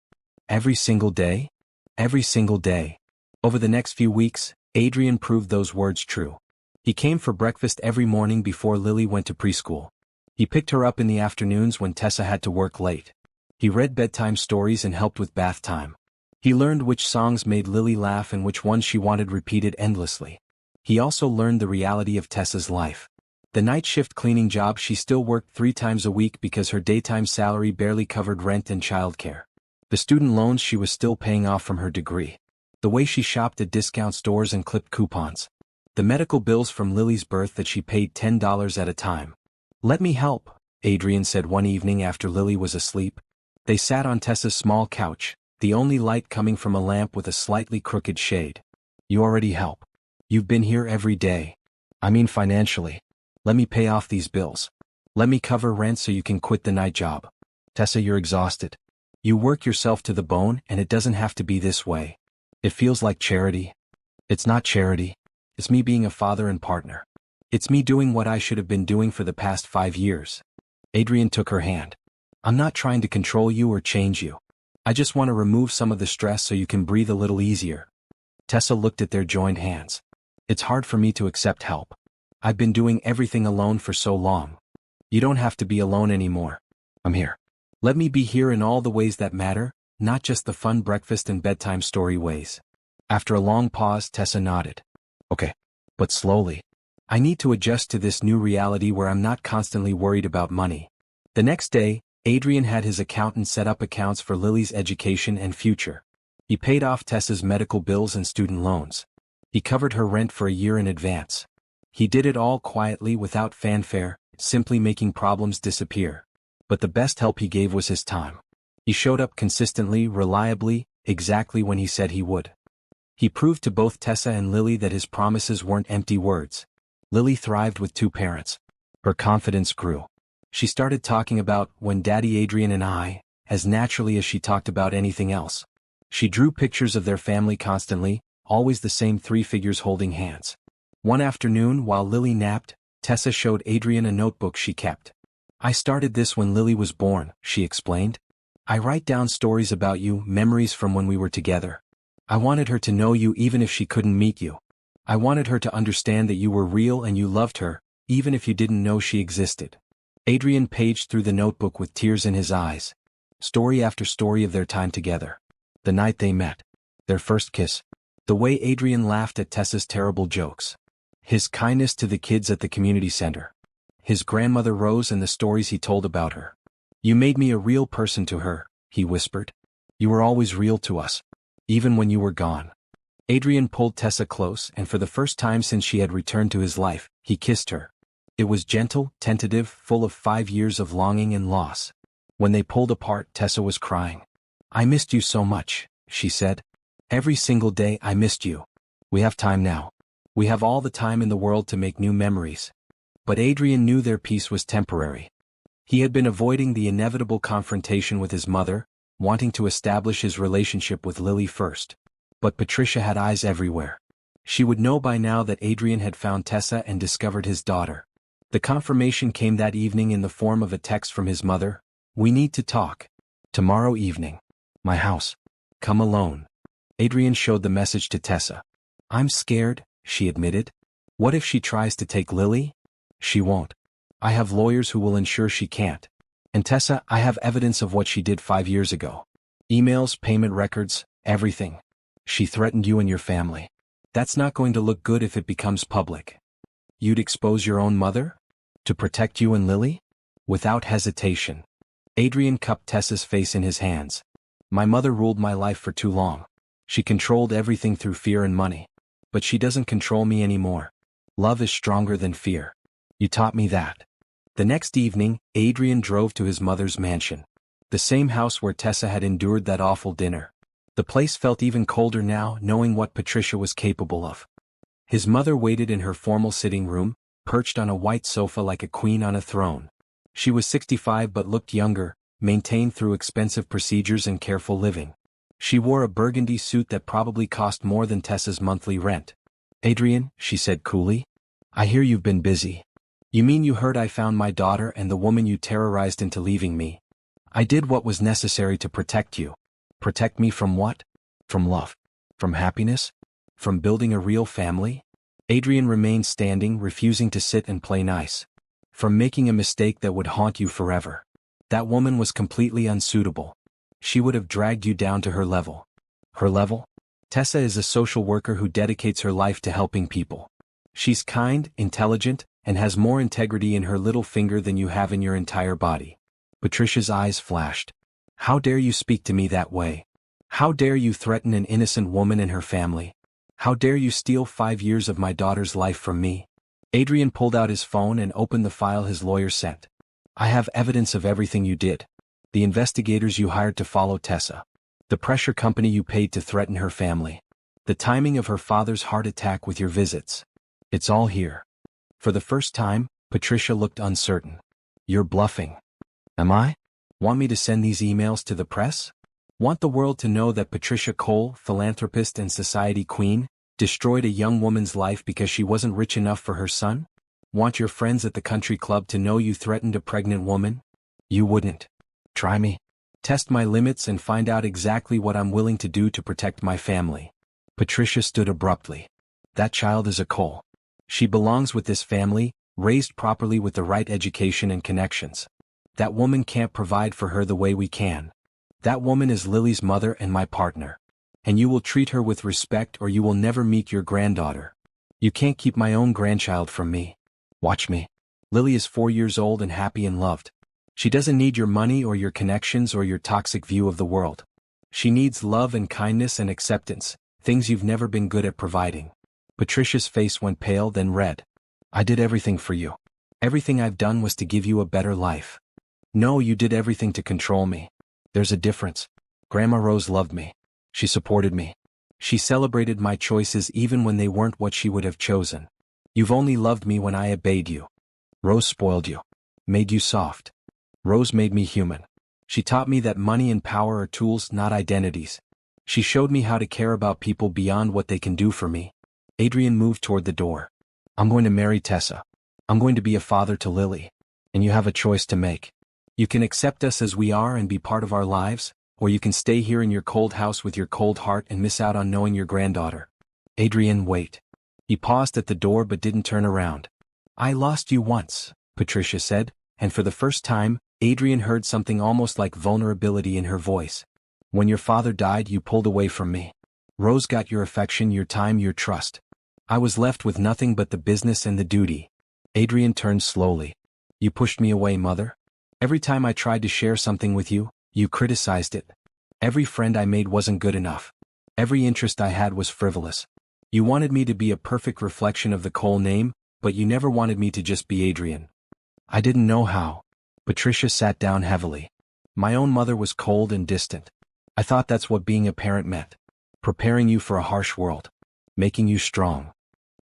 Every single day? Every single day." Over the next few weeks, Adrian proved those words true. He came for breakfast every morning before Lily went to preschool. He picked her up in the afternoons when Tessa had to work late. He read bedtime stories and helped with bath time. He learned which songs made Lily laugh and which ones she wanted repeated endlessly. He also learned the reality of Tessa's life. The night shift cleaning job she still worked 3 times a week because her daytime salary barely covered rent and childcare. The student loans she was still paying off from her degree. The way she shopped at discount stores and clipped coupons. The medical bills from Lily's birth that she paid $10 at a time. "Let me help," Adrian said one evening after Lily was asleep. They sat on Tessa's small couch, the only light coming from a lamp with a slightly crooked shade. "You already help. You've been here every day. I mean financially. Let me pay off these bills. Let me cover rent so you can quit the night job. Tessa, you're exhausted. You work yourself to the bone and it doesn't have to be this way. It feels like charity. It's not charity. It's me being a father and partner. It's me doing what I should have been doing for the past 5 years." Adrian took her hand. "I'm not trying to control you or change you. I just want to remove some of the stress so you can breathe a little easier." Tessa looked at their joined hands. "It's hard for me to accept help. I've been doing everything alone for so long. You don't have to be alone anymore. I'm here. Let me be here in all the ways that matter, not just the fun breakfast and bedtime story ways." After a long pause, Tessa nodded. "Okay. But slowly. I need to adjust to this new reality where I'm not constantly worried about money." The next day, Adrian had his accountant set up accounts for Lily's education and future. He paid off Tessa's medical bills and student loans. He covered her rent for a year in advance. He did it all quietly without fanfare, simply making problems disappear. But the best help he gave was his time. He showed up consistently, reliably, exactly when he said he would. He proved to both Tessa and Lily that his promises weren't empty words. Lily thrived with 2 parents. Her confidence grew. She started talking about when Daddy Adrian and I, as naturally as she talked about anything else. She drew pictures of their family constantly, always the same 3 figures holding hands. One afternoon while Lily napped, Tessa showed Adrian a notebook she kept. "I started this when Lily was born," she explained. "I write down stories about you, memories from when we were together. I wanted her to know you even if she couldn't meet you. I wanted her to understand that you were real and you loved her, even if you didn't know she existed." Adrian paged through the notebook with tears in his eyes. Story after story of their time together. The night they met. Their first kiss. The way Adrian laughed at Tessa's terrible jokes. His kindness to the kids at the community center. His grandmother Rose and the stories he told about her. "You made me a real person to her," he whispered. "You were always real to us. Even when you were gone." Adrian pulled Tessa close, and for the first time since she had returned to his life, he kissed her. It was gentle, tentative, full of 5 years of longing and loss. When they pulled apart, Tessa was crying. "I missed you so much," she said. "Every single day I missed you. We have time now. We have all the time in the world to make new memories." But Adrian knew their peace was temporary. He had been avoiding the inevitable confrontation with his mother, wanting to establish his relationship with Lily first. But Patricia had eyes everywhere. She would know by now that Adrian had found Tessa and discovered his daughter. The confirmation came that evening in the form of a text from his mother. "We need to talk. Tomorrow evening. My house. Come alone." Adrian showed the message to Tessa. "I'm scared," she admitted. "What if she tries to take Lily?" "She won't. I have lawyers who will ensure she can't. And Tessa, I have evidence of what she did 5 years ago. Emails, payment records, everything. She threatened you and your family. That's not going to look good if it becomes public." "You'd expose your own mother? To protect you and Lily?" Without hesitation, Adrian cupped Tessa's face in his hands. "My mother ruled my life for too long. She controlled everything through fear and money. But she doesn't control me anymore. Love is stronger than fear. You taught me that." The next evening, Adrian drove to his mother's mansion. The same house where Tessa had endured that awful dinner. The place felt even colder now, knowing what Patricia was capable of. His mother waited in her formal sitting room, perched on a white sofa like a queen on a throne. She was 65 but looked younger, maintained through expensive procedures and careful living. She wore a burgundy suit that probably cost more than Tessa's monthly rent. "Adrian," she said coolly, "I hear you've been busy. You mean you heard I found my daughter and the woman you terrorized into leaving me? I did what was necessary to protect you. Protect me from what? From love? From happiness? From building a real family?" Adrian remained standing, refusing to sit and play nice. "From making a mistake that would haunt you forever. That woman was completely unsuitable. She would have dragged you down to her level." "Her level?" "Tessa is a social worker who dedicates her life to helping people. She's kind, intelligent, and has more integrity in her little finger than you have in your entire body." Patricia's eyes flashed. "How dare you speak to me that way? How dare you threaten an innocent woman and her family? How dare you steal 5 years of my daughter's life from me?" Adrian pulled out his phone and opened the file his lawyer sent. "I have evidence of everything you did. The investigators you hired to follow Tessa. The pressure company you paid to threaten her family. The timing of her father's heart attack with your visits. It's all here." For the first time, Patricia looked uncertain. "You're bluffing." "Am I? Want me to send these emails to the press? Want the world to know that Patricia Cole, philanthropist and society queen, destroyed a young woman's life because she wasn't rich enough for her son? Want your friends at the country club to know you threatened a pregnant woman? You wouldn't. Try me. Test my limits and find out exactly what I'm willing to do to protect my family." Patricia stood abruptly. "That child is a Cole. She belongs with this family, raised properly with the right education and connections. That woman can't provide for her the way we can. That woman is Lily's mother and my partner. And you will treat her with respect or you will never meet your granddaughter. You can't keep my own grandchild from me. Watch me. Lily is 4 years old and happy and loved. She doesn't need your money or your connections or your toxic view of the world. She needs love and kindness and acceptance, things you've never been good at providing." Patricia's face went pale then red. "I did everything for you. Everything I've done was to give you a better life. No, you did everything to control me. There's a difference. Grandma Rose loved me. She supported me. She celebrated my choices even when they weren't what she would have chosen. You've only loved me when I obeyed you. Rose spoiled you. Made you soft. Rose made me human. She taught me that money and power are tools, not identities. She showed me how to care about people beyond what they can do for me." Adrian moved toward the door. "I'm going to marry Tessa. I'm going to be a father to Lily. And you have a choice to make. You can accept us as we are and be part of our lives, or you can stay here in your cold house with your cold heart and miss out on knowing your granddaughter." "Adrian, wait." He paused at the door but didn't turn around. "I lost you once," Patricia said, and for the first time, Adrian heard something almost like vulnerability in her voice. "When your father died, you pulled away from me. Rose got your affection, your time, your trust. I was left with nothing but the business and the duty. Adrian turned slowly. You pushed me away, mother. Every time I tried to share something with you, you criticized it. Every friend I made wasn't good enough. Every interest I had was frivolous. You wanted me to be a perfect reflection of the Cole name, but you never wanted me to just be Adrian. I didn't know how. Patricia sat down heavily. My own mother was cold and distant. I thought that's what being a parent meant. Preparing you for a harsh world. Making you strong.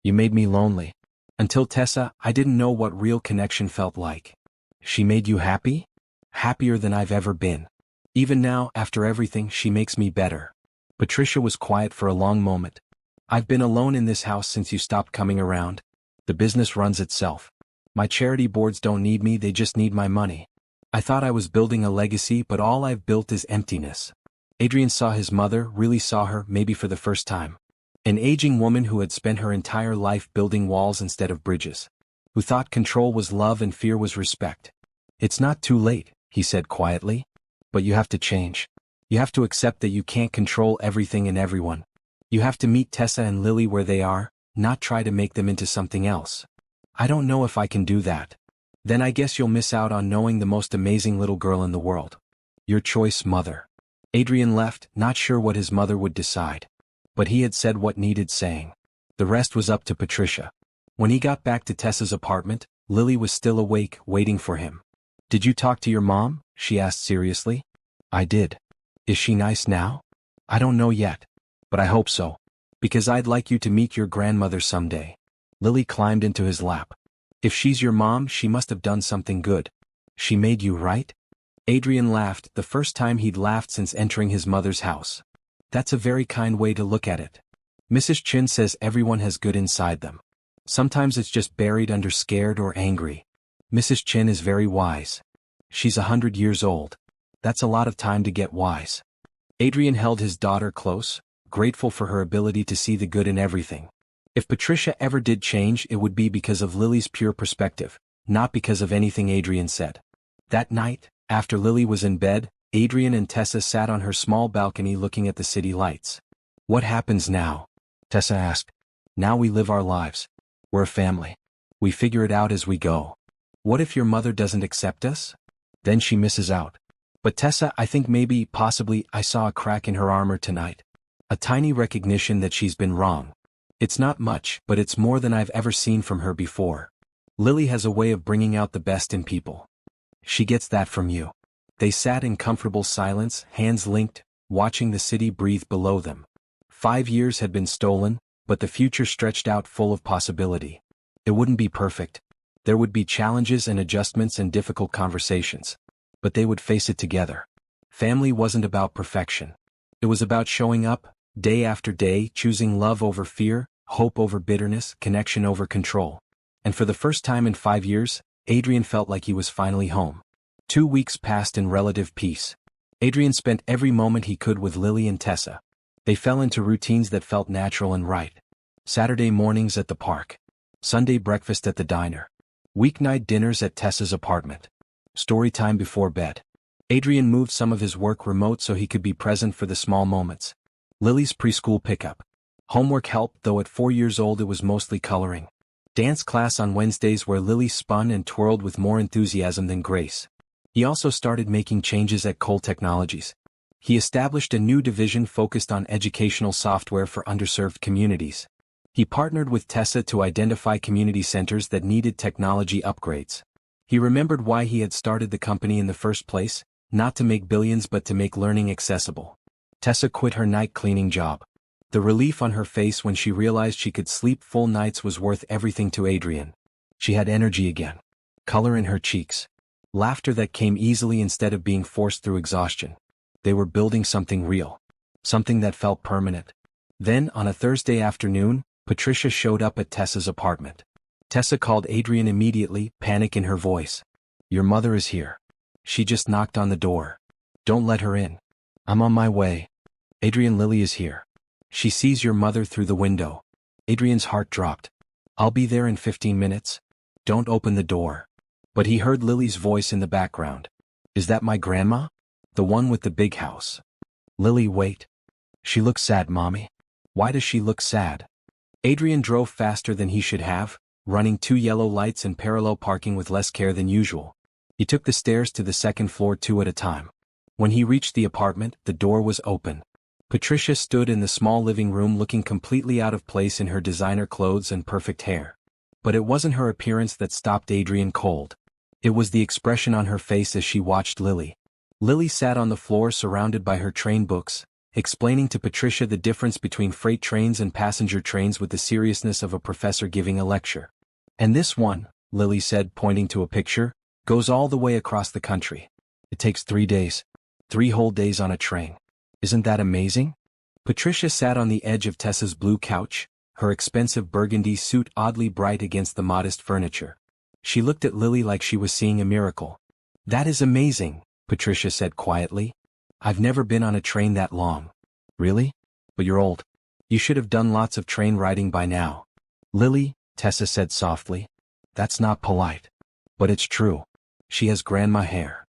You made me lonely. Until Tessa, I didn't know what real connection felt like. She made you happy? Happier than I've ever been. Even now, after everything, she makes me better. Patricia was quiet for a long moment. I've been alone in this house since you stopped coming around. The business runs itself. My charity boards don't need me, they just need my money. I thought I was building a legacy, but all I've built is emptiness. Adrian saw his mother, really saw her, maybe for the first time. An aging woman who had spent her entire life building walls instead of bridges. Who thought control was love and fear was respect. It's not too late, he said quietly. But you have to change. You have to accept that you can't control everything and everyone. You have to meet Tessa and Lily where they are, not try to make them into something else. I don't know if I can do that. Then I guess you'll miss out on knowing the most amazing little girl in the world. Your choice, mother. Adrian left, not sure what his mother would decide. But he had said what needed saying. The rest was up to Patricia. When he got back to Tessa's apartment, Lily was still awake, waiting for him. Did you talk to your mom? She asked seriously. I did. Is she nice now? I don't know yet. But I hope so. Because I'd like you to meet your grandmother someday. Lily climbed into his lap. If she's your mom, she must have done something good. She made you, right? Adrian laughed, the first time he'd laughed since entering his mother's house. That's a very kind way to look at it. Mrs. Chin says everyone has good inside them. Sometimes it's just buried under scared or angry. Mrs. Chin is very wise. She's 100 years old. That's a lot of time to get wise. Adrian held his daughter close, grateful for her ability to see the good in everything. If Patricia ever did change, it would be because of Lily's pure perspective, not because of anything Adrian said. That night, after Lily was in bed, Adrian and Tessa sat on her small balcony looking at the city lights. What happens now? Tessa asked. Now we live our lives. We're a family. We figure it out as we go. What if your mother doesn't accept us? Then she misses out. But Tessa, I think maybe, possibly, I saw a crack in her armor tonight. A tiny recognition that she's been wrong. It's not much, but it's more than I've ever seen from her before. Lily has a way of bringing out the best in people. She gets that from you. They sat in comfortable silence, hands linked, watching the city breathe below them. 5 years had been stolen, but the future stretched out full of possibility. It wouldn't be perfect. There would be challenges and adjustments and difficult conversations. But they would face it together. Family wasn't about perfection. It was about showing up, day after day, choosing love over fear, hope over bitterness, connection over control. And for the first time in 5 years, Adrian felt like he was finally home. 2 weeks passed in relative peace. Adrian spent every moment he could with Lily and Tessa. They fell into routines that felt natural and right. Saturday mornings at the park. Sunday breakfast at the diner. Weeknight dinners at Tessa's apartment. Story time before bed. Adrian moved some of his work remote so he could be present for the small moments. Lily's preschool pickup. Homework helped, though at 4 years old it was mostly coloring. Dance class on Wednesdays where Lily spun and twirled with more enthusiasm than grace. He also started making changes at Cole Technologies. He established a new division focused on educational software for underserved communities. He partnered with Tessa to identify community centers that needed technology upgrades. He remembered why he had started the company in the first place, not to make billions but to make learning accessible. Tessa quit her night cleaning job. The relief on her face when she realized she could sleep full nights was worth everything to Adrian. She had energy again. Color in her cheeks. Laughter that came easily instead of being forced through exhaustion. They were building something real. Something that felt permanent. Then, on a Thursday afternoon, Patricia showed up at Tessa's apartment. Tessa called Adrian immediately, panic in her voice. Your mother is here. She just knocked on the door. Don't let her in. I'm on my way. Adrian, Lily is here. She sees your mother through the window. Adrian's heart dropped. I'll be there in 15 minutes. Don't open the door. But he heard Lily's voice in the background. Is that my grandma? The one with the big house. Lily, wait. She looks sad, Mommy. Why does she look sad? Adrian drove faster than he should have, running 2 yellow lights and parallel parking with less care than usual. He took the stairs to the second floor 2 at a time. When he reached the apartment, the door was open. Patricia stood in the small living room looking completely out of place in her designer clothes and perfect hair. But it wasn't her appearance that stopped Adrian cold. It was the expression on her face as she watched Lily. Lily sat on the floor surrounded by her train books, explaining to Patricia the difference between freight trains and passenger trains with the seriousness of a professor giving a lecture. And this one, Lily said, pointing to a picture, goes all the way across the country. It takes 3 days. 3 whole days on a train. Isn't that amazing? Patricia sat on the edge of Tessa's blue couch, her expensive burgundy suit oddly bright against the modest furniture. She looked at Lily like she was seeing a miracle. That is amazing, Patricia said quietly. I've never been on a train that long. Really? But you're old. You should have done lots of train riding by now. Lily, Tessa said softly. That's not polite. But it's true. She has grandma hair.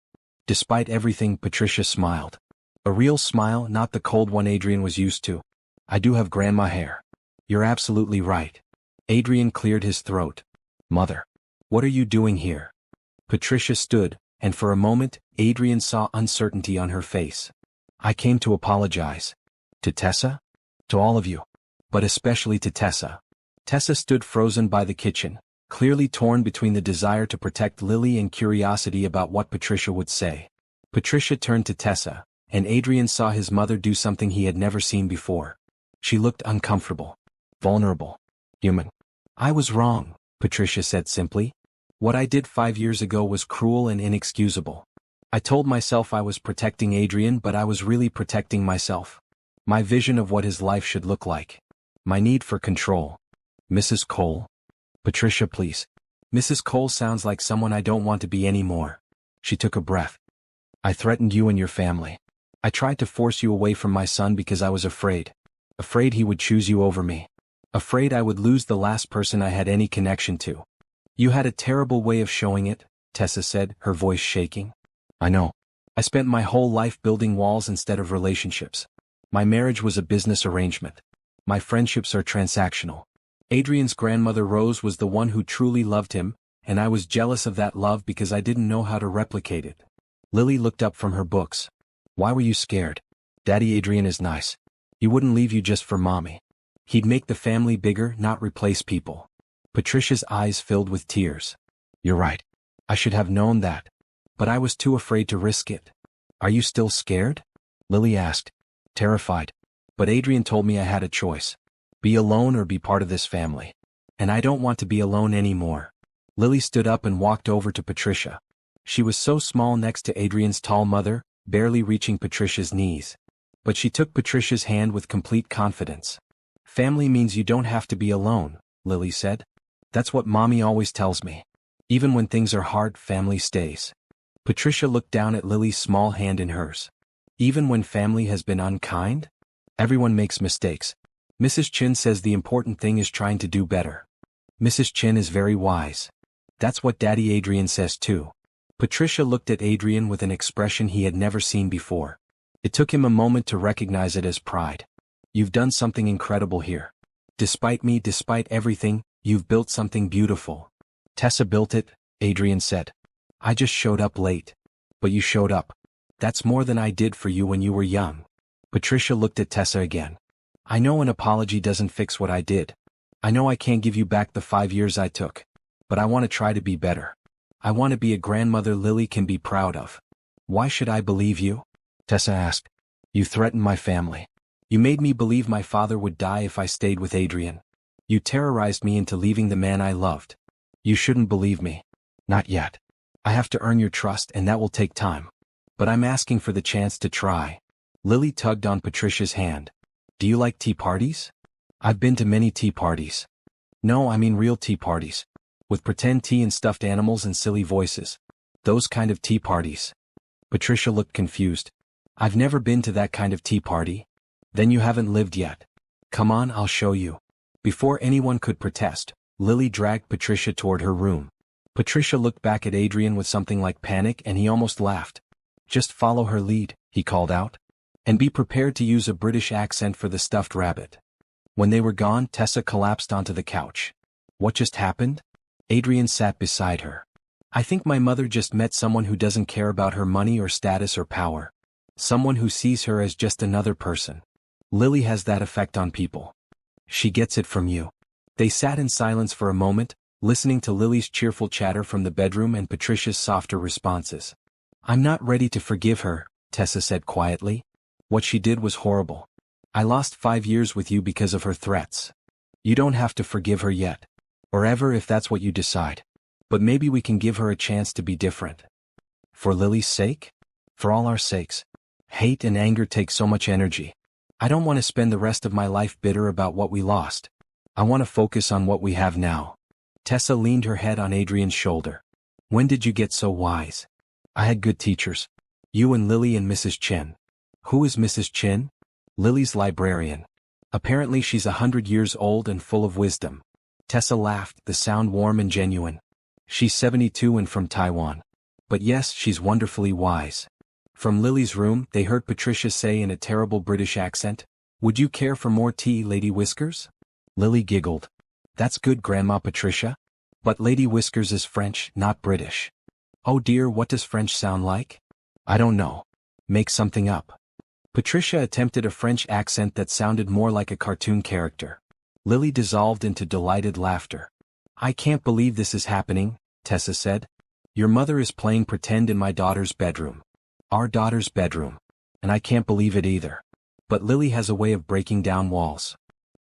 Despite everything, Patricia smiled. A real smile, not the cold one Adrian was used to. I do have grandma hair. You're absolutely right. Adrian cleared his throat. Mother. What are you doing here? Patricia stood, and for a moment, Adrian saw uncertainty on her face. I came to apologize. To Tessa? To all of you. But especially to Tessa. Tessa stood frozen by the kitchen, clearly torn between the desire to protect Lily and curiosity about what Patricia would say. Patricia turned to Tessa, and Adrian saw his mother do something he had never seen before. She looked uncomfortable, vulnerable, human. I was wrong, Patricia said simply. What I did 5 years ago was cruel and inexcusable. I told myself I was protecting Adrian, but I was really protecting myself. My vision of what his life should look like. My need for control. Mrs. Cole. Patricia, please. Mrs. Cole sounds like someone I don't want to be anymore. She took a breath. I threatened you and your family. I tried to force you away from my son because I was afraid. Afraid he would choose you over me. Afraid I would lose the last person I had any connection to. You had a terrible way of showing it, Tessa said, her voice shaking. I know. I spent my whole life building walls instead of relationships. My marriage was a business arrangement. My friendships are transactional. Adrian's grandmother Rose was the one who truly loved him, and I was jealous of that love because I didn't know how to replicate it. Lily looked up from her books. Why were you scared? Daddy Adrian is nice. He wouldn't leave you just for mommy. He'd make the family bigger, not replace people. Patricia's eyes filled with tears. You're right. I should have known that. But I was too afraid to risk it. Are you still scared? Lily asked. Terrified. But Adrian told me I had a choice. Be alone or be part of this family. And I don't want to be alone anymore. Lily stood up and walked over to Patricia. She was so small next to Adrian's tall mother, barely reaching Patricia's knees. But she took Patricia's hand with complete confidence. Family means you don't have to be alone, Lily said. That's what mommy always tells me. Even when things are hard, family stays. Patricia looked down at Lily's small hand in hers. Even when family has been unkind? Everyone makes mistakes. Mrs. Chin says the important thing is trying to do better. Mrs. Chin is very wise. That's what Daddy Adrian says too. Patricia looked at Adrian with an expression he had never seen before. It took him a moment to recognize it as pride. You've done something incredible here. Despite me, despite everything, you've built something beautiful. Tessa built it, Adrian said. I just showed up late. But you showed up. That's more than I did for you when you were young. Patricia looked at Tessa again. I know an apology doesn't fix what I did. I know I can't give you back the 5 years I took. But I want to try to be better. I want to be a grandmother Lily can be proud of. Why should I believe you? Tessa asked. You threatened my family. You made me believe my father would die if I stayed with Adrian. You terrorized me into leaving the man I loved. You shouldn't believe me. Not yet. I have to earn your trust and that will take time. But I'm asking for the chance to try. Lily tugged on Patricia's hand. Do you like tea parties? I've been to many tea parties. No, I mean real tea parties. With pretend tea and stuffed animals and silly voices. Those kind of tea parties. Patricia looked confused. I've never been to that kind of tea party. Then you haven't lived yet. Come on, I'll show you. Before anyone could protest, Lily dragged Patricia toward her room. Patricia looked back at Adrian with something like panic and he almost laughed. Just follow her lead, he called out. And be prepared to use a British accent for the stuffed rabbit. When they were gone, Tessa collapsed onto the couch. What just happened? Adrian sat beside her. I think my mother just met someone who doesn't care about her money or status or power. Someone who sees her as just another person. Lily has that effect on people. She gets it from you. They sat in silence for a moment, listening to Lily's cheerful chatter from the bedroom and Patricia's softer responses. I'm not ready to forgive her, Tessa said quietly. What she did was horrible. I lost 5 years with you because of her threats. You don't have to forgive her yet. Or ever if that's what you decide. But maybe we can give her a chance to be different. For Lily's sake? For all our sakes. Hate and anger take so much energy. I don't want to spend the rest of my life bitter about what we lost. I want to focus on what we have now. Tessa leaned her head on Adrian's shoulder. When did you get so wise? I had good teachers. You and Lily and Mrs. Chen. Who is Mrs. Chen? Lily's librarian. Apparently she's 100 years old and full of wisdom. Tessa laughed, the sound warm and genuine. She's 72 and from Taiwan. But yes, she's wonderfully wise. From Lily's room, they heard Patricia say in a terrible British accent, Would you care for more tea, Lady Whiskers? Lily giggled. That's good, Grandma Patricia. But Lady Whiskers is French, not British. Oh dear, what does French sound like? I don't know. Make something up. Patricia attempted a French accent that sounded more like a cartoon character. Lily dissolved into delighted laughter. I can't believe this is happening, Tessa said. Your mother is playing pretend in my daughter's bedroom. Our daughter's bedroom. And I can't believe it either. But Lily has a way of breaking down walls.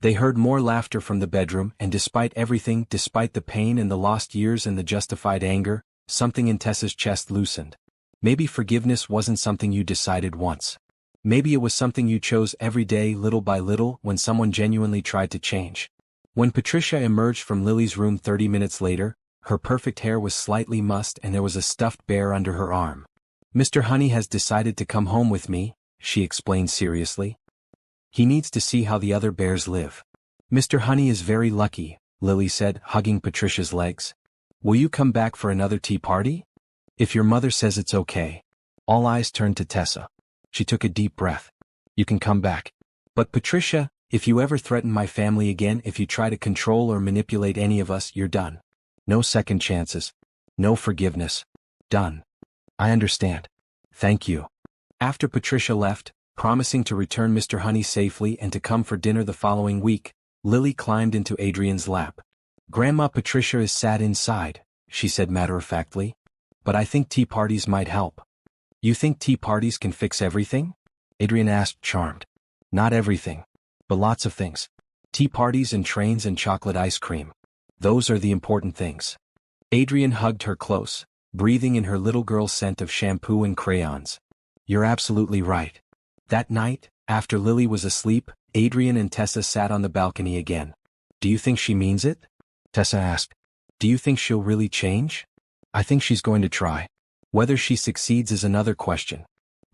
They heard more laughter from the bedroom, and despite everything, despite the pain and the lost years and the justified anger, something in Tessa's chest loosened. Maybe forgiveness wasn't something you decided once. Maybe it was something you chose every day, little by little, when someone genuinely tried to change. When Patricia emerged from Lily's room 30 minutes later, her perfect hair was slightly mussed and there was a stuffed bear under her arm. Mr. Honey has decided to come home with me, she explained seriously. He needs to see how the other bears live. Mr. Honey is very lucky, Lily said, hugging Patricia's legs. Will you come back for another tea party? If your mother says it's okay. All eyes turned to Tessa. She took a deep breath. You can come back. But Patricia, if you ever threaten my family again, if you try to control or manipulate any of us, you're done. No second chances. No forgiveness. Done. I understand. Thank you. After Patricia left, promising to return Mr. Honey safely and to come for dinner the following week, Lily climbed into Adrian's lap. Grandma Patricia is sad inside, she said matter-of-factly. But I think tea parties might help. You think tea parties can fix everything? Adrian asked, charmed. Not everything. But lots of things. Tea parties and trains and chocolate ice cream. Those are the important things. Adrian hugged her close, breathing in her little girl's scent of shampoo and crayons. You're absolutely right. That night, after Lily was asleep, Adrian and Tessa sat on the balcony again. Do you think she means it? Tessa asked. Do you think she'll really change? I think she's going to try. Whether she succeeds is another question.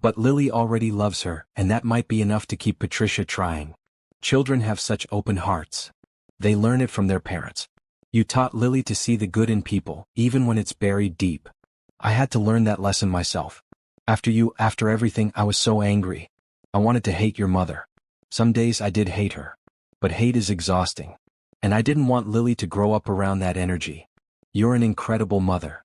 But Lily already loves her, and that might be enough to keep Patricia trying. Children have such open hearts. They learn it from their parents. You taught Lily to see the good in people, even when it's buried deep. I had to learn that lesson myself. After everything, I was so angry. I wanted to hate your mother. Some days I did hate her. But hate is exhausting. And I didn't want Lily to grow up around that energy. You're an incredible mother.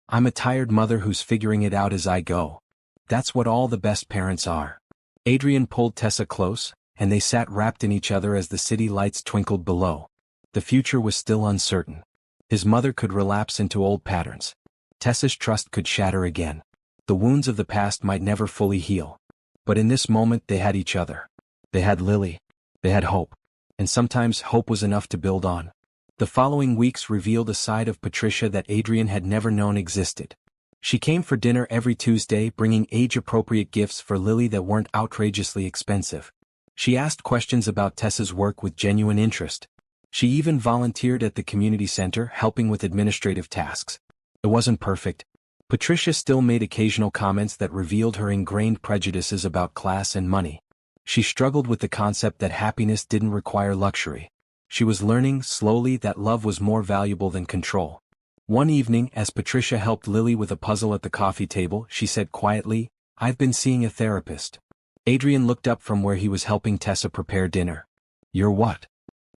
I'm a tired mother who's figuring it out as I go. That's what all the best parents are. Adrian pulled Tessa close, and they sat wrapped in each other as the city lights twinkled below. The future was still uncertain. His mother could relapse into old patterns. Tessa's trust could shatter again. The wounds of the past might never fully heal. But in this moment they had each other. They had Lily. They had hope. And sometimes hope was enough to build on. The following weeks revealed a side of Patricia that Adrian had never known existed. She came for dinner every Tuesday, bringing age-appropriate gifts for Lily that weren't outrageously expensive. She asked questions about Tessa's work with genuine interest. She even volunteered at the community center, helping with administrative tasks. It wasn't perfect. Patricia still made occasional comments that revealed her ingrained prejudices about class and money. She struggled with the concept that happiness didn't require luxury. She was learning, slowly, that love was more valuable than control. One evening, as Patricia helped Lily with a puzzle at the coffee table, she said quietly, I've been seeing a therapist. Adrian looked up from where he was helping Tessa prepare dinner. You're what?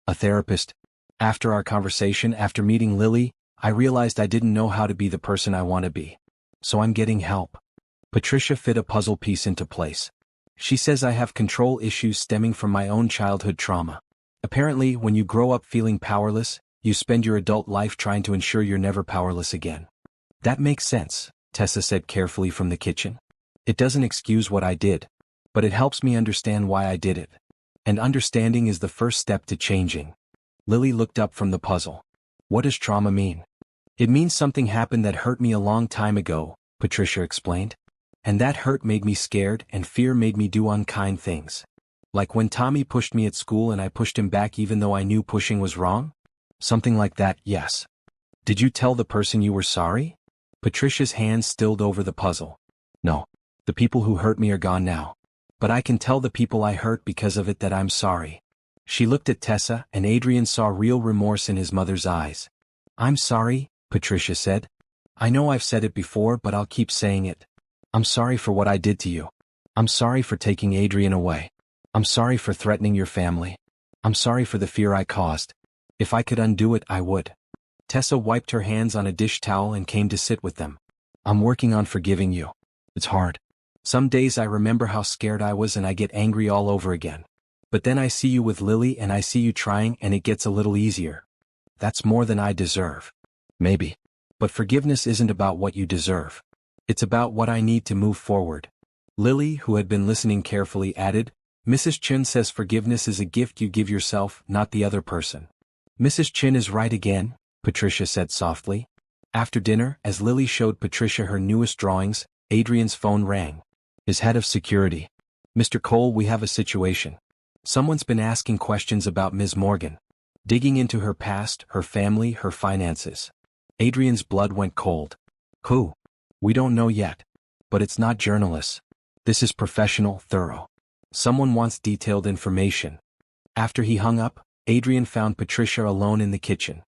A therapist. After our conversation, after meeting Lily, I realized I didn't know how to be the person I want to be. So I'm getting help. Patricia fit a puzzle piece into place. She says I have control issues stemming from my own childhood trauma. Apparently, when you grow up feeling powerless, you spend your adult life trying to ensure you're never powerless again. That makes sense, Tessa said carefully from the kitchen. It doesn't excuse what I did, but it helps me understand why I did it. And understanding is the first step to changing. Lily looked up from the puzzle. What does trauma mean? It means something happened that hurt me a long time ago, Patricia explained. And that hurt made me scared, and fear made me do unkind things. Like when Tommy pushed me at school and I pushed him back even though I knew pushing was wrong? Something like that, yes. Did you tell the person you were sorry? Patricia's hands stilled over the puzzle. No. The people who hurt me are gone now. But I can tell the people I hurt because of it that I'm sorry. She looked at Tessa, and Adrian saw real remorse in his mother's eyes. I'm sorry, Patricia said. I know I've said it before, but I'll keep saying it. I'm sorry for what I did to you. I'm sorry for taking Adrian away. I'm sorry for threatening your family. I'm sorry for the fear I caused. If I could undo it, I would. Tessa wiped her hands on a dish towel and came to sit with them. I'm working on forgiving you. It's hard. Some days I remember how scared I was and I get angry all over again. But then I see you with Lily and I see you trying and it gets a little easier. That's more than I deserve. Maybe. But forgiveness isn't about what you deserve. It's about what I need to move forward. Lily, who had been listening carefully, added, Mrs. Chin says forgiveness is a gift you give yourself, not the other person. Mrs. Chin is right again, Patricia said softly. After dinner, as Lily showed Patricia her newest drawings, Adrian's phone rang. His head of security. Mr. Cole, we have a situation. Someone's been asking questions about Ms. Morgan. Digging into her past, her family, her finances. Adrian's blood went cold. Who? We don't know yet. But it's not journalists. This is professional, thorough. Someone wants detailed information. After he hung up, Adrian found Patricia alone in the kitchen.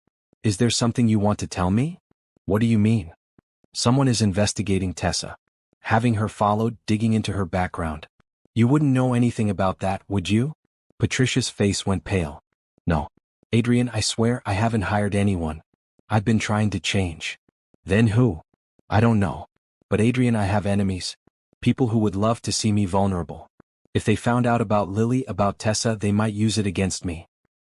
Is there something you want to tell me? What do you mean? Someone is investigating Tessa. Having her followed, digging into her background. You wouldn't know anything about that, would you? Patricia's face went pale. No. Adrian, I swear I haven't hired anyone. I've been trying to change. Then who? I don't know. But Adrian, I have enemies. People who would love to see me vulnerable. If they found out about Lily, about Tessa, they might use it against me.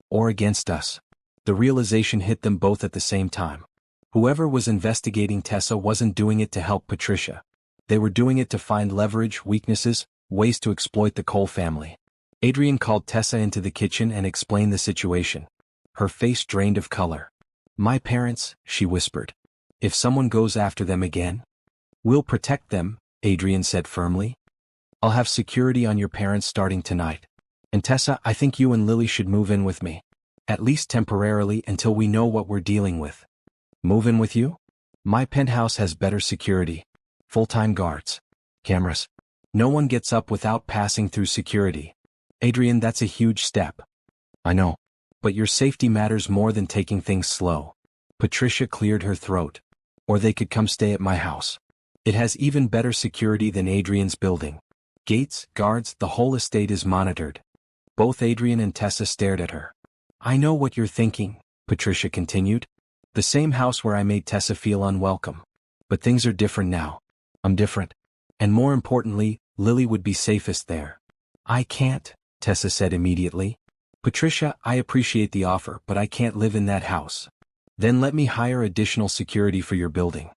Or against us. The realization hit them both at the same time. Whoever was investigating Tessa wasn't doing it to help Patricia. They were doing it to find leverage, weaknesses, ways to exploit the Cole family. Adrian called Tessa into the kitchen and explained the situation. Her face drained of color. My parents, she whispered. If someone goes after them again, we'll protect them, Adrian said firmly. I'll have security on your parents starting tonight. And Tessa, I think you and Lily should move in with me. At least temporarily until we know what we're dealing with. Move in with you? My penthouse has better security. Full-time guards. Cameras. No one gets up without passing through security. Adrian, that's a huge step. I know. But your safety matters more than taking things slow. Patricia cleared her throat. Or they could come stay at my house. It has even better security than Adrian's building. Gates, guards, the whole estate is monitored. Both Adrian and Tessa stared at her. I know what you're thinking, Patricia continued. The same house where I made Tessa feel unwelcome. But things are different now. I'm different. And more importantly, Lily would be safest there. I can't, Tessa said immediately. Patricia, I appreciate the offer, but I can't live in that house. Then let me hire additional security for your building.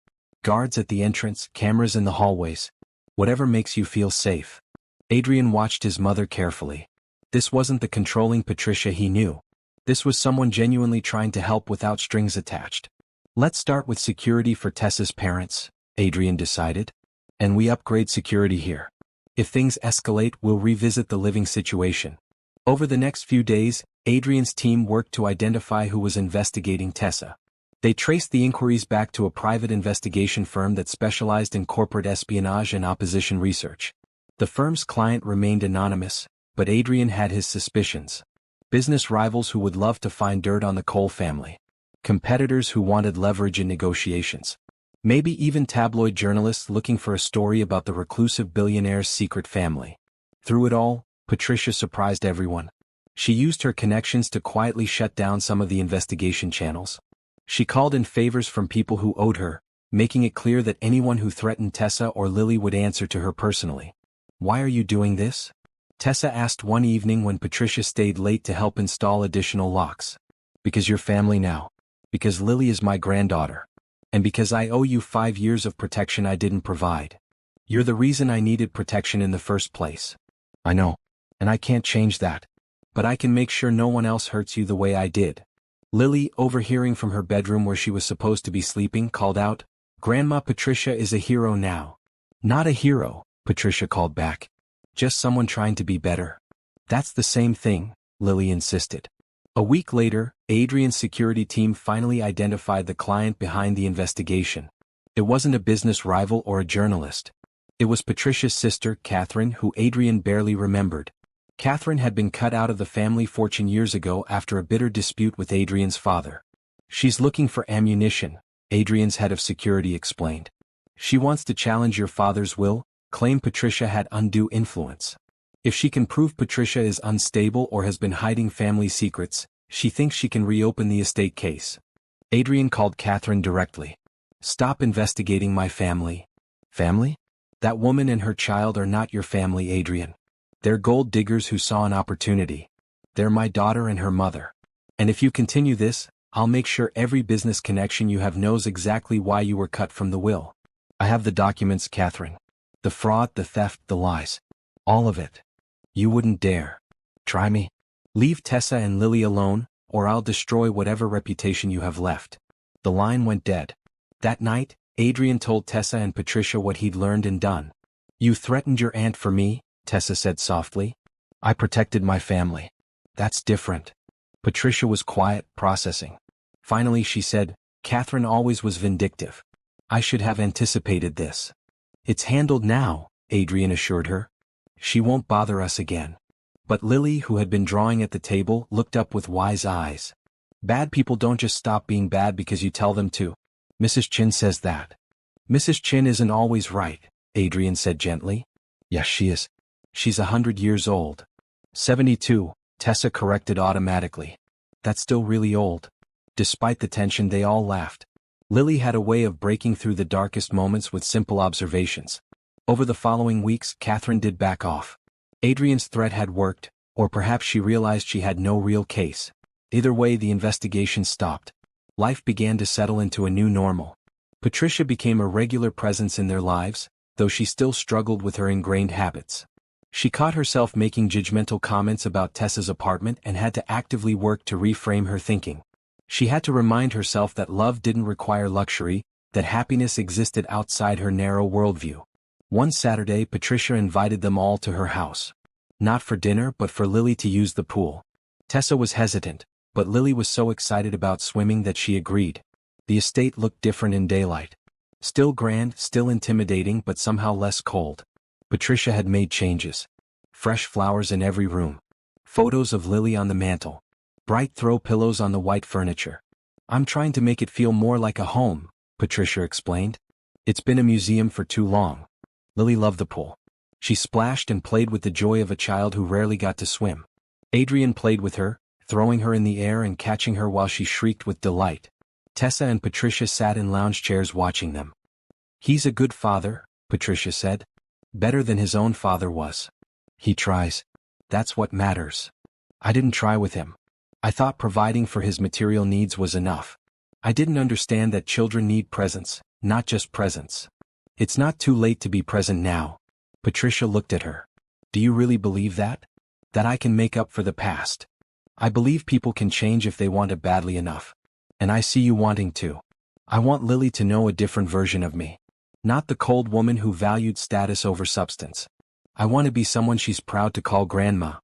Guards at the entrance, cameras in the hallways. Whatever makes you feel safe. Adrian watched his mother carefully. This wasn't the controlling Patricia he knew. This was someone genuinely trying to help without strings attached. Let's start with security for Tessa's parents, Adrian decided. And we upgrade security here. If things escalate, we'll revisit the living situation. Over the next few days, Adrian's team worked to identify who was investigating Tessa. They traced the inquiries back to a private investigation firm that specialized in corporate espionage and opposition research. The firm's client remained anonymous, but Adrian had his suspicions. Business rivals who would love to find dirt on the Cole family. Competitors who wanted leverage in negotiations. Maybe even tabloid journalists looking for a story about the reclusive billionaire's secret family. Through it all, Patricia surprised everyone. She used her connections to quietly shut down some of the investigation channels. She called in favors from people who owed her, making it clear that anyone who threatened Tessa or Lily would answer to her personally. "Why are you doing this?" Tessa asked one evening when Patricia stayed late to help install additional locks. "Because you're family now. Because Lily is my granddaughter. And because I owe you 5 years of protection I didn't provide. You're the reason I needed protection in the first place." "I know. And I can't change that. But I can make sure no one else hurts you the way I did." Lily, overhearing from her bedroom where she was supposed to be sleeping, called out, "Grandma, Patricia is a hero now." "Not a hero," Patricia called back. "Just someone trying to be better." "That's the same thing," Lily insisted. A week later, Adrian's security team finally identified the client behind the investigation. It wasn't a business rival or a journalist. It was Patricia's sister, Catherine, who Adrian barely remembered. Catherine had been cut out of the family fortune years ago after a bitter dispute with Adrian's father. "She's looking for ammunition," Adrian's head of security explained. "She wants to challenge your father's will, claim Patricia had undue influence. If she can prove Patricia is unstable or has been hiding family secrets, she thinks she can reopen the estate case." Adrian called Catherine directly. "Stop investigating my family." "Family? That woman and her child are not your family, Adrian. They're gold diggers who saw an opportunity. They're my daughter and her mother. And if you continue this, I'll make sure every business connection you have knows exactly why you were cut from the will. I have the documents, Catherine. The fraud, the theft, the lies. All of it. You wouldn't dare. Try me. Leave Tessa and Lily alone, or I'll destroy whatever reputation you have left." The line went dead. That night, Adrian told Tessa and Patricia what he'd learned and done. "You threatened your aunt for me," Tessa said softly. "I protected my family. That's different." Patricia was quiet, processing. Finally she said, "Catherine always was vindictive. I should have anticipated this." "It's handled now," Adrian assured her. "She won't bother us again." But Lily, who had been drawing at the table, looked up with wise eyes. "Bad people don't just stop being bad because you tell them to. Mrs. Chin says that." "Mrs. Chin isn't always right," Adrian said gently. "Yes, she is. She's 100 years old." 72, Tessa corrected automatically. "That's still really old." Despite the tension, they all laughed. Lily had a way of breaking through the darkest moments with simple observations. Over the following weeks, Catherine did back off. Adrian's threat had worked, or perhaps she realized she had no real case. Either way, the investigation stopped. Life began to settle into a new normal. Patricia became a regular presence in their lives, though she still struggled with her ingrained habits. She caught herself making judgmental comments about Tessa's apartment and had to actively work to reframe her thinking. She had to remind herself that love didn't require luxury, that happiness existed outside her narrow worldview. One Saturday, Patricia invited them all to her house. Not for dinner, but for Lily to use the pool. Tessa was hesitant, but Lily was so excited about swimming that she agreed. The estate looked different in daylight. Still grand, still intimidating, but somehow less cold. Patricia had made changes. Fresh flowers in every room. Photos of Lily on the mantel. Bright throw pillows on the white furniture. "I'm trying to make it feel more like a home," Patricia explained. "It's been a museum for too long." Lily loved the pool. She splashed and played with the joy of a child who rarely got to swim. Adrian played with her, throwing her in the air and catching her while she shrieked with delight. Tessa and Patricia sat in lounge chairs watching them. "He's a good father," Patricia said. "Better than his own father was. He tries. That's what matters. I didn't try with him. I thought providing for his material needs was enough. I didn't understand that children need presence, not just presence. It's not too late to be present now." Patricia looked at her. "Do you really believe that? That I can make up for the past?" "I believe people can change if they want it badly enough. And I see you wanting to. I want Lily to know a different version of me. Not the cold woman who valued status over substance. I want to be someone she's proud to call grandma."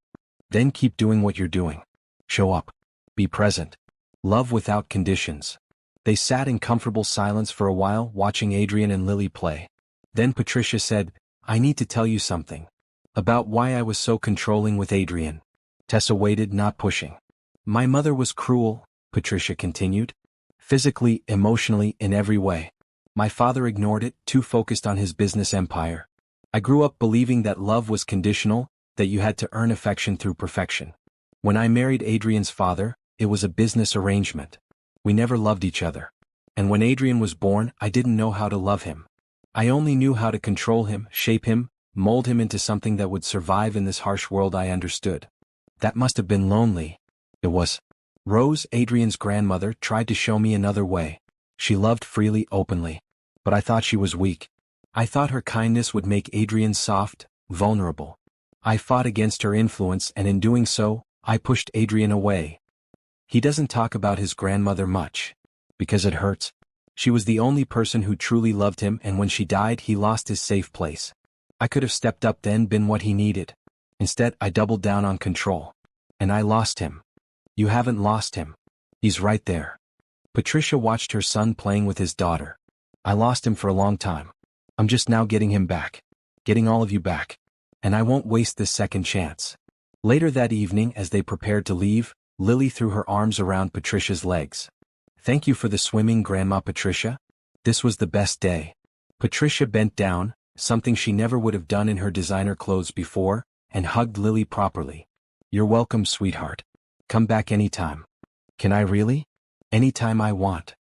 "Then keep doing what you're doing. Show up. Be present. Love without conditions." They sat in comfortable silence for a while, watching Adrian and Lily play. Then Patricia said, "I need to tell you something. About why I was so controlling with Adrian." Tessa waited, not pushing. "My mother was cruel," Patricia continued. "Physically, emotionally, in every way. My father ignored it, too focused on his business empire. I grew up believing that love was conditional, that you had to earn affection through perfection. When I married Adrian's father, it was a business arrangement. We never loved each other. And when Adrian was born, I didn't know how to love him. I only knew how to control him, shape him, mold him into something that would survive in this harsh world I understood. That must have been lonely. It was. Rose, Adrian's grandmother, tried to show me another way. She loved freely, openly. But I thought she was weak. I thought her kindness would make Adrian soft, vulnerable. I fought against her influence, and in doing so, I pushed Adrian away. He doesn't talk about his grandmother much. Because it hurts. She was the only person who truly loved him, and when she died he lost his safe place. I could have stepped up then, been what he needed. Instead, I doubled down on control. And I lost him. You haven't lost him. He's right there. Patricia watched her son playing with his daughter. I lost him for a long time. I'm just now getting him back. Getting all of you back. And I won't waste this second chance. Later that evening, as they prepared to leave, Lily threw her arms around Patricia's legs. Thank you for the swimming, Grandma Patricia. This was the best day. Patricia bent down, something she never would have done in her designer clothes before, and hugged Lily properly. You're welcome, sweetheart. Come back anytime. Can I really? Anytime I want.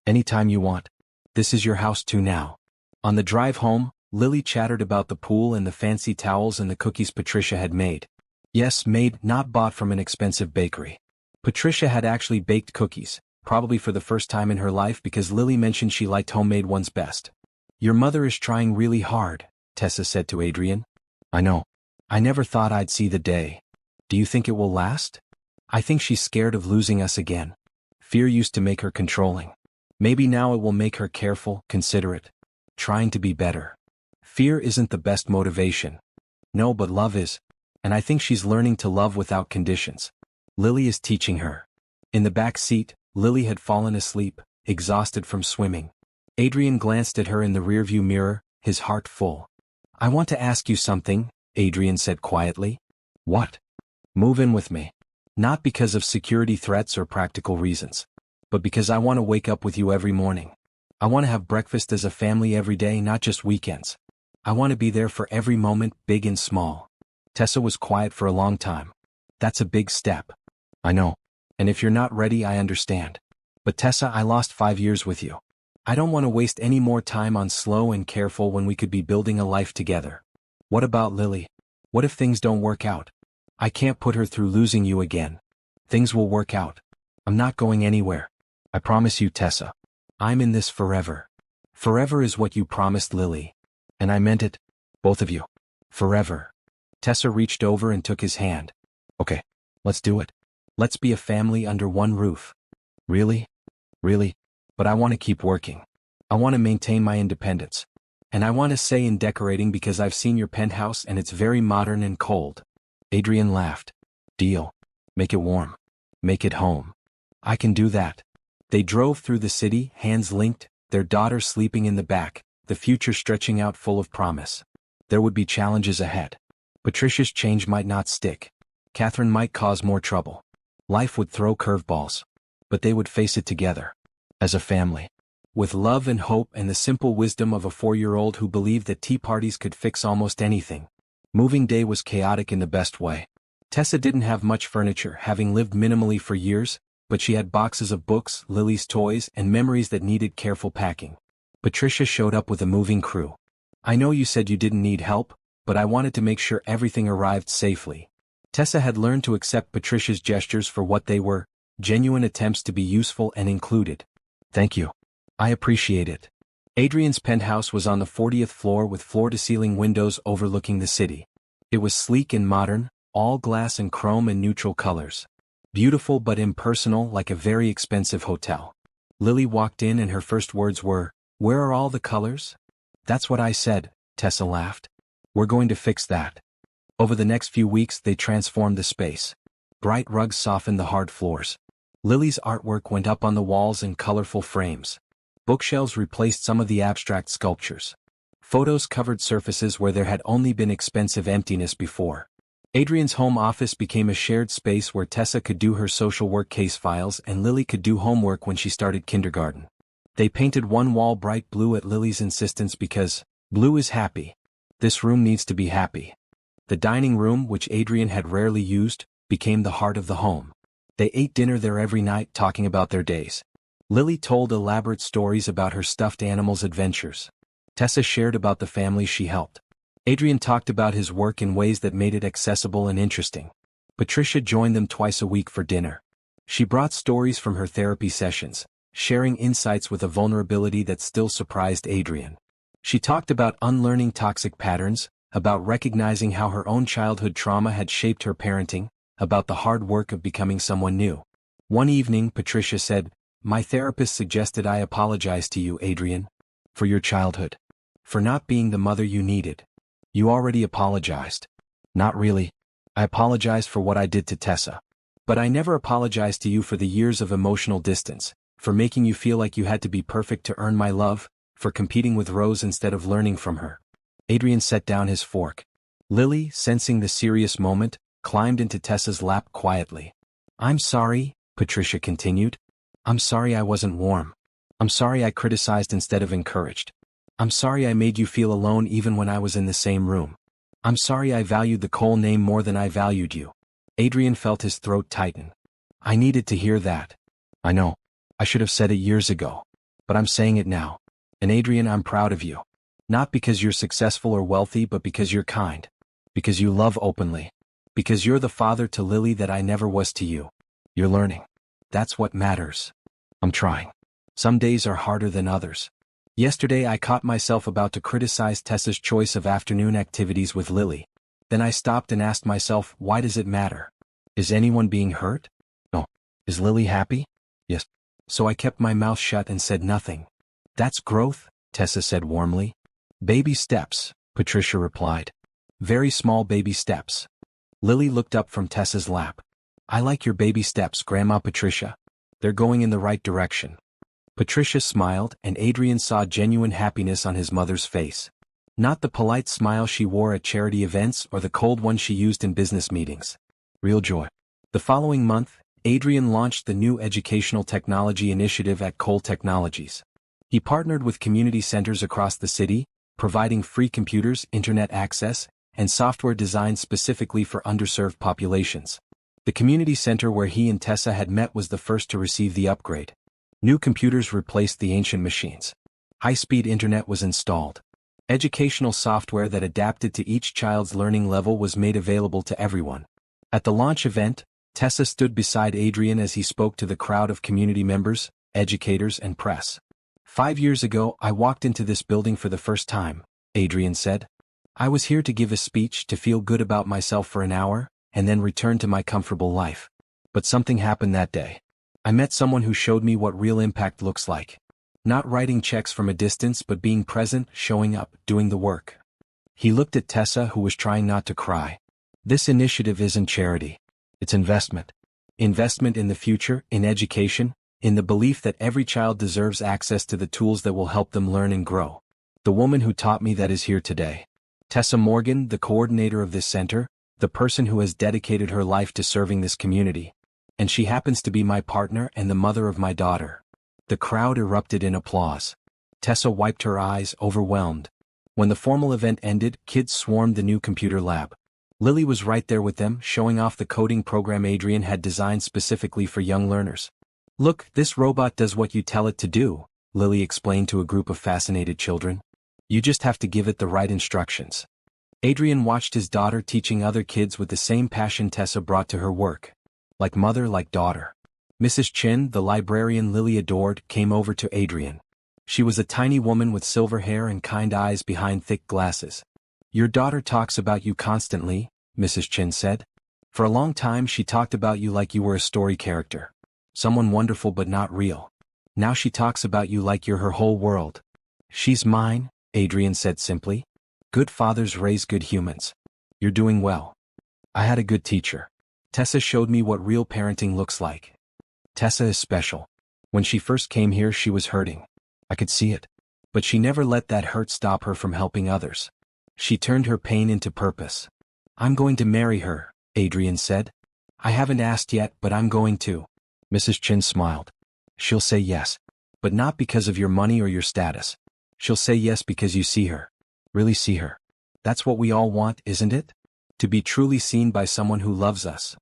Anytime you want. This is your house too now. On the drive home, Lily chattered about the pool and the fancy towels and the cookies Patricia had made. Yes, made, not bought from an expensive bakery. Patricia had actually baked cookies, probably for the first time in her life, because Lily mentioned she liked homemade ones best. Your mother is trying really hard, Tessa said to Adrian. I know. I never thought I'd see the day. Do you think it will last? I think she's scared of losing us again. Fear used to make her controlling. Maybe now it will make her careful, considerate. Trying to be better. Fear isn't the best motivation. No, but love is. And I think she's learning to love without conditions. Lily is teaching her. In the back seat, Lily had fallen asleep, exhausted from swimming. Adrian glanced at her in the rearview mirror, his heart full. I want to ask you something, Adrian said quietly. What? Move in with me. Not because of security threats or practical reasons. But because I want to wake up with you every morning. I want to have breakfast as a family every day, not just weekends. I want to be there for every moment, big and small. Tessa was quiet for a long time. That's a big step. I know. And if you're not ready, I understand. But Tessa, I lost 5 years with you. I don't want to waste any more time on slow and careful when we could be building a life together. What about Lily? What if things don't work out? I can't put her through losing you again. Things will work out. I'm not going anywhere. I promise you, Tessa. I'm in this forever. Forever is what you promised Lily. And I meant it. Both of you. Forever. Tessa reached over and took his hand. Okay, let's do it. Let's be a family under one roof. Really? Really? But I want to keep working. I want to maintain my independence. And I want to say in decorating, because I've seen your penthouse and it's very modern and cold. Adrian laughed. Deal. Make it warm. Make it home. I can do that. They drove through the city, hands linked, their daughter sleeping in the back, the future stretching out full of promise. There would be challenges ahead. Patricia's change might not stick. Catherine might cause more trouble. Life would throw curveballs. But they would face it together. As a family. With love and hope and the simple wisdom of a 4-year-old who believed that tea parties could fix almost anything. Moving day was chaotic in the best way. Tessa didn't have much furniture, having lived minimally for years, but she had boxes of books, Lily's toys, and memories that needed careful packing. Patricia showed up with a moving crew. I know you said you didn't need help, but I wanted to make sure everything arrived safely. Tessa had learned to accept Patricia's gestures for what they were, genuine attempts to be useful and included. Thank you. I appreciate it. Adrian's penthouse was on the 40th floor with floor-to-ceiling windows overlooking the city. It was sleek and modern, all glass and chrome and neutral colors. Beautiful but impersonal, like a very expensive hotel. Lily walked in and her first words were, "Where are all the colors?" That's what I said, Tessa laughed. We're going to fix that. Over the next few weeks they transformed the space. Bright rugs softened the hard floors. Lily's artwork went up on the walls in colorful frames. Bookshelves replaced some of the abstract sculptures. Photos covered surfaces where there had only been expensive emptiness before. Adrian's home office became a shared space where Tessa could do her social work case files and Lily could do homework when she started kindergarten. They painted one wall bright blue at Lily's insistence because blue is happy. This room needs to be happy. The dining room, which Adrian had rarely used, became the heart of the home. They ate dinner there every night, talking about their days. Lily told elaborate stories about her stuffed animals' adventures. Tessa shared about the families she helped. Adrian talked about his work in ways that made it accessible and interesting. Patricia joined them twice a week for dinner. She brought stories from her therapy sessions, sharing insights with a vulnerability that still surprised Adrian. She talked about unlearning toxic patterns, about recognizing how her own childhood trauma had shaped her parenting, about the hard work of becoming someone new. One evening, Patricia said, "My therapist suggested I apologize to you, Adrian, for your childhood. For not being the mother you needed. You already apologized." "Not really. I apologized for what I did to Tessa. But I never apologized to you for the years of emotional distance, for making you feel like you had to be perfect to earn my love, for competing with Rose instead of learning from her." Adrian set down his fork. Lily, sensing the serious moment, climbed into Tessa's lap quietly. "I'm sorry," Patricia continued. "I'm sorry I wasn't warm. I'm sorry I criticized instead of encouraged. I'm sorry I made you feel alone even when I was in the same room. I'm sorry I valued the Cole name more than I valued you." Adrian felt his throat tighten. "I needed to hear that. I know. I should have said it years ago. But I'm saying it now. And Adrian, I'm proud of you. Not because you're successful or wealthy, but because you're kind. Because you love openly. Because you're the father to Lily that I never was to you. You're learning. That's what matters. I'm trying. Some days are harder than others. Yesterday I caught myself about to criticize Tessa's choice of afternoon activities with Lily. Then I stopped and asked myself, why does it matter? Is anyone being hurt? No. Is Lily happy? Yes. So I kept my mouth shut and said nothing. That's growth, Tessa said warmly. Baby steps, Patricia replied. Very small baby steps. Lily looked up from Tessa's lap. I like your baby steps, Grandma Patricia. They're going in the right direction. Patricia smiled, and Adrian saw genuine happiness on his mother's face. Not the polite smile she wore at charity events or the cold one she used in business meetings. Real joy. The following month, Adrian launched the new educational technology initiative at Cole Technologies. He partnered with community centers across the city, providing free computers, internet access, and software designed specifically for underserved populations. The community center where he and Tessa had met was the first to receive the upgrade. New computers replaced the ancient machines. High-speed internet was installed. Educational software that adapted to each child's learning level was made available to everyone. At the launch event, Tessa stood beside Adrian as he spoke to the crowd of community members, educators, and press. 5 years ago, I walked into this building for the first time, Adrian said. I was here to give a speech, to feel good about myself for an hour, and then return to my comfortable life. But something happened that day. I met someone who showed me what real impact looks like. Not writing checks from a distance, but being present, showing up, doing the work. He looked at Tessa, who was trying not to cry. This initiative isn't charity. It's investment. Investment in the future, in education, in the belief that every child deserves access to the tools that will help them learn and grow. The woman who taught me that is here today. Tessa Morgan, the coordinator of this center, the person who has dedicated her life to serving this community. And she happens to be my partner and the mother of my daughter. The crowd erupted in applause. Tessa wiped her eyes, overwhelmed. When the formal event ended, kids swarmed the new computer lab. Lily was right there with them, showing off the coding program Adrian had designed specifically for young learners. Look, this robot does what you tell it to do, Lily explained to a group of fascinated children. You just have to give it the right instructions. Adrian watched his daughter teaching other kids with the same passion Tessa brought to her work. Like mother, like daughter. Mrs. Chin, the librarian Lily adored, came over to Adrian. She was a tiny woman with silver hair and kind eyes behind thick glasses. Your daughter talks about you constantly, Mrs. Chin said. For a long time she talked about you like you were a story character. Someone wonderful but not real. Now she talks about you like you're her whole world. She's mine, Adrian said simply. Good fathers raise good humans. You're doing well. I had a good teacher. Tessa showed me what real parenting looks like. Tessa is special. When she first came here she was hurting. I could see it. But she never let that hurt stop her from helping others. She turned her pain into purpose. I'm going to marry her, Adrian said. I haven't asked yet, but I'm going to. Mrs. Chin smiled. She'll say yes. But not because of your money or your status. She'll say yes because you see her. Really see her. That's what we all want, isn't it? To be truly seen by someone who loves us.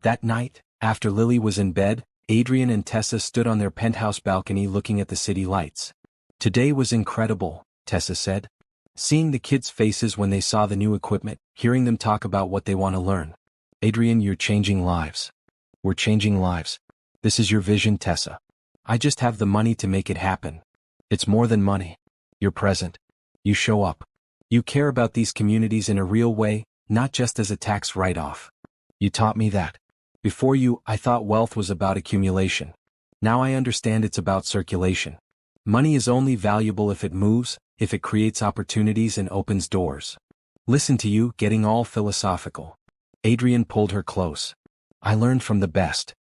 That night, after Lily was in bed, Adrian and Tessa stood on their penthouse balcony looking at the city lights. Today was incredible, Tessa said. Seeing the kids' faces when they saw the new equipment, hearing them talk about what they want to learn. Adrian, you're changing lives. We're changing lives. This is your vision, Tessa. I just have the money to make it happen. It's more than money. You're present. You show up. You care about these communities in a real way, not just as a tax write-off. You taught me that. Before you, I thought wealth was about accumulation. Now I understand it's about circulation. Money is only valuable if it moves, if it creates opportunities and opens doors. Listen to you, getting all philosophical. Adrian pulled her close. I learned from the best.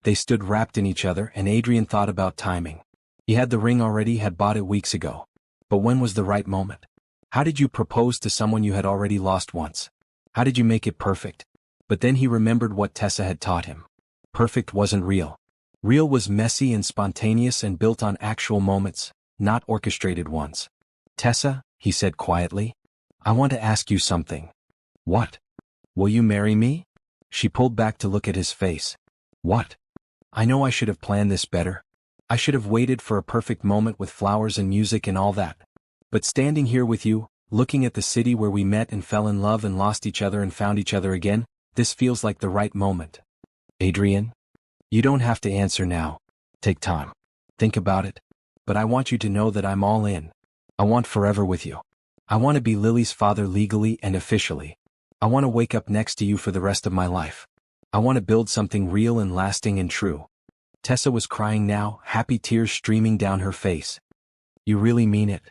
They stood wrapped in each other, and Adrian thought about timing. He had the ring already, had bought it weeks ago. But when was the right moment? How did you propose to someone you had already lost once? How did you make it perfect? But then he remembered what Tessa had taught him. Perfect wasn't real. Real was messy and spontaneous and built on actual moments, not orchestrated ones. Tessa, he said quietly, I want to ask you something. What? Will you marry me? She pulled back to look at his face. What? I know I should have planned this better. I should have waited for a perfect moment with flowers and music and all that. But standing here with you, looking at the city where we met and fell in love and lost each other and found each other again, this feels like the right moment. Adrian? You don't have to answer now. Take time. Think about it. But I want you to know that I'm all in. I want forever with you. I want to be Lily's father legally and officially. I want to wake up next to you for the rest of my life. I want to build something real and lasting and true. Tessa was crying now, happy tears streaming down her face. You really mean it?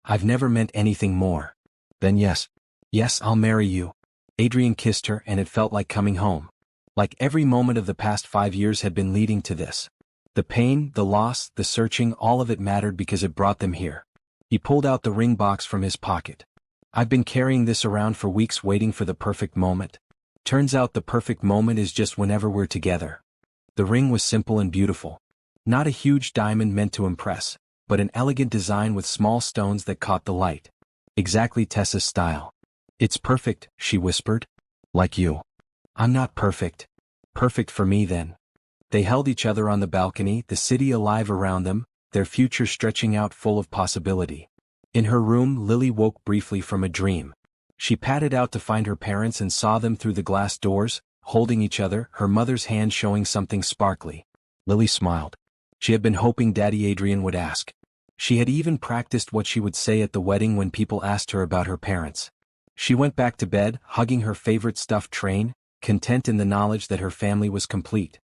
I've never meant anything more. Then yes. Yes, I'll marry you. Adrian kissed her, and it felt like coming home. Like every moment of the past 5 years had been leading to this. The pain, the loss, the searching, all of it mattered because it brought them here. He pulled out the ring box from his pocket. I've been carrying this around for weeks waiting for the perfect moment. Turns out the perfect moment is just whenever we're together. The ring was simple and beautiful. Not a huge diamond meant to impress, but an elegant design with small stones that caught the light. Exactly Tessa's style. It's perfect, she whispered. Like you. I'm not perfect. Perfect for me then. They held each other on the balcony, the city alive around them, their future stretching out full of possibility. In her room, Lily woke briefly from a dream. She padded out to find her parents and saw them through the glass doors, holding each other, her mother's hand showing something sparkly. Lily smiled. She had been hoping Daddy Adrian would ask. She had even practiced what she would say at the wedding when people asked her about her parents. She went back to bed, hugging her favorite stuffed train, content in the knowledge that her family was complete.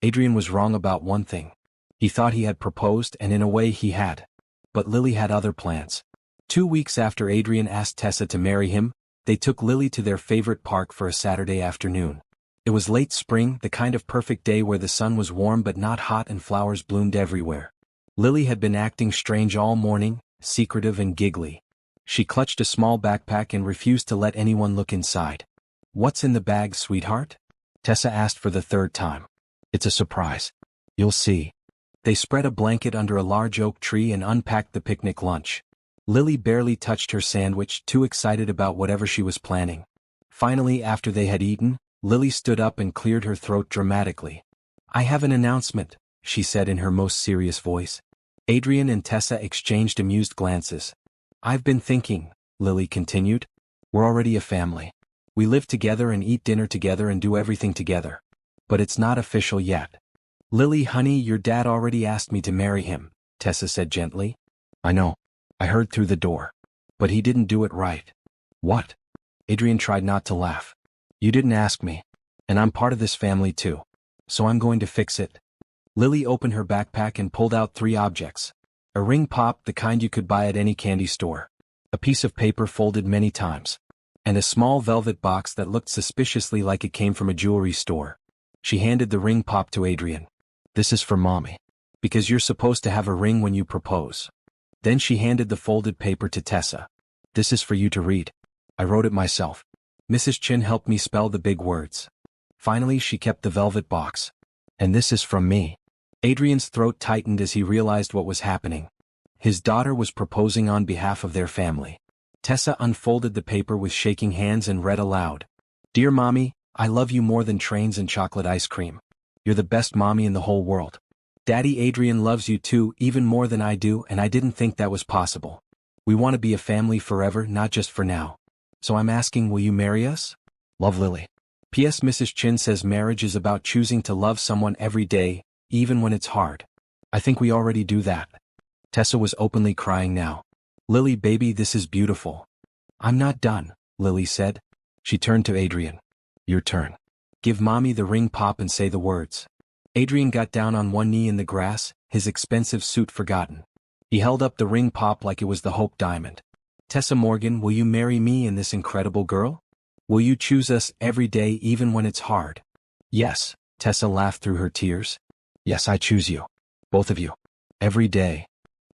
Adrian was wrong about one thing. He thought he had proposed, and in a way he had. But Lily had other plans. 2 weeks after Adrian asked Tessa to marry him, they took Lily to their favorite park for a Saturday afternoon. It was late spring, the kind of perfect day where the sun was warm but not hot and flowers bloomed everywhere. Lily had been acting strange all morning, secretive and giggly. She clutched a small backpack and refused to let anyone look inside. What's in the bag, sweetheart? Tessa asked for the 3rd time. It's a surprise. You'll see. They spread a blanket under a large oak tree and unpacked the picnic lunch. Lily barely touched her sandwich, too excited about whatever she was planning. Finally, after they had eaten, Lily stood up and cleared her throat dramatically. I have an announcement, she said in her most serious voice. Adrian and Tessa exchanged amused glances. I've been thinking, Lily continued. We're already a family. We live together and eat dinner together and do everything together. But it's not official yet. Lily, honey, your dad already asked me to marry him, Tessa said gently. I know. I heard through the door. But he didn't do it right. What? Adrian tried not to laugh. You didn't ask me. And I'm part of this family too. So I'm going to fix it. Lily opened her backpack and pulled out 3 objects. A ring pop, the kind you could buy at any candy store. A piece of paper folded many times. And a small velvet box that looked suspiciously like it came from a jewelry store. She handed the ring pop to Adrian. This is for Mommy. Because you're supposed to have a ring when you propose. Then she handed the folded paper to Tessa. This is for you to read. I wrote it myself. Mrs. Chin helped me spell the big words. Finally, she kept the velvet box. And this is from me. Adrian's throat tightened as he realized what was happening. His daughter was proposing on behalf of their family. Tessa unfolded the paper with shaking hands and read aloud. Dear Mommy, I love you more than trains and chocolate ice cream. You're the best mommy in the whole world. Daddy Adrian loves you too, even more than I do, and I didn't think that was possible. We want to be a family forever, not just for now. So I'm asking, will you marry us? Love, Lily. P.S. Mrs. Chin says marriage is about choosing to love someone every day, even when it's hard. I think we already do that. Tessa was openly crying now. Lily, baby, this is beautiful. I'm not done, Lily said. She turned to Adrian. Your turn. Give mommy the ring pop and say the words. Adrian got down on one knee in the grass, his expensive suit forgotten. He held up the ring pop like it was the Hope Diamond. Tessa Morgan, will you marry me and this incredible girl? Will you choose us every day even when it's hard? Yes, Tessa laughed through her tears. Yes, I choose you. Both of you. Every day.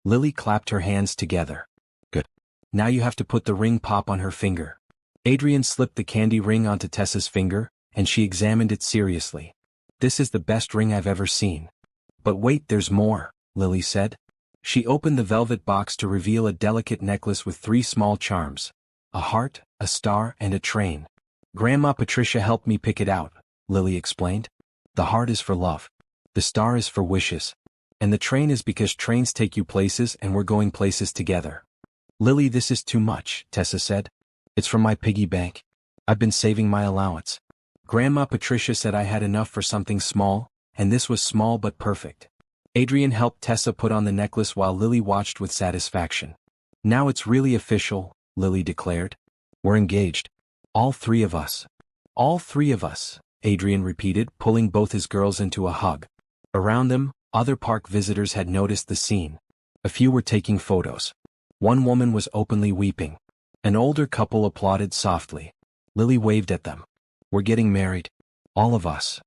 Lily clapped her hands together. Good. Now you have to put the ring pop on her finger. Adrian slipped the candy ring onto Tessa's finger, and she examined it seriously. This is the best ring I've ever seen. But wait, there's more, Lily said. She opened the velvet box to reveal a delicate necklace with 3 small charms. A heart, a star, and a train. Grandma Patricia helped me pick it out, Lily explained. The heart is for love. The star is for wishes. And the train is because trains take you places and we're going places together. Lily, this is too much, Tessa said. It's from my piggy bank. I've been saving my allowance. Grandma Patricia said I had enough for something small, and this was small but perfect. Adrian helped Tessa put on the necklace while Lily watched with satisfaction. Now it's really official, Lily declared. We're engaged. All 3 of us. All 3 of us, Adrian repeated, pulling both his girls into a hug. Around them, other park visitors had noticed the scene. A few were taking photos. One woman was openly weeping. An older couple applauded softly. Lily waved at them. We're getting married. All of us.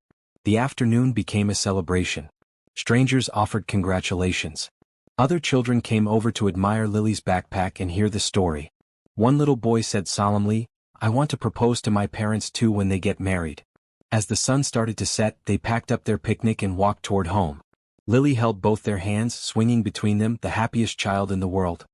The afternoon became a celebration. Strangers offered congratulations. Other children came over to admire Lily's backpack and hear the story. One little boy said solemnly, I want to propose to my parents too when they get married. As the sun started to set, they packed up their picnic and walked toward home. Lily held both their hands, swinging between them, the happiest child in the world.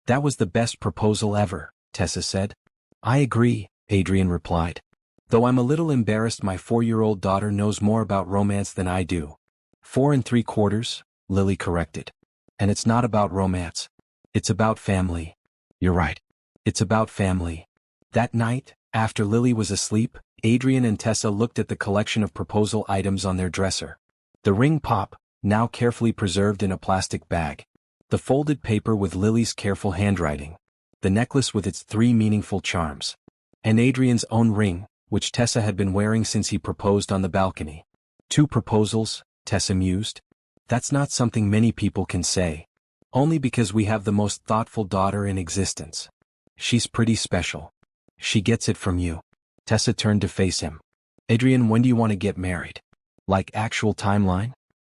That was the best proposal ever, Tessa said. I agree, Adrian replied. Though I'm a little embarrassed my 4-year-old daughter knows more about romance than I do. 4 3/4, Lily corrected. And it's not about romance. It's about family. You're right. It's about family. That night, after Lily was asleep, Adrian and Tessa looked at the collection of proposal items on their dresser. The ring pop, now carefully preserved in a plastic bag. The folded paper with Lily's careful handwriting. The necklace with its 3 meaningful charms. And Adrian's own ring, which Tessa had been wearing since he proposed on the balcony. 2 proposals, Tessa mused. That's not something many people can say. Only because we have the most thoughtful daughter in existence. She's pretty special. She gets it from you. Tessa turned to face him. Adrian, when do you want to get married? Like actual timeline?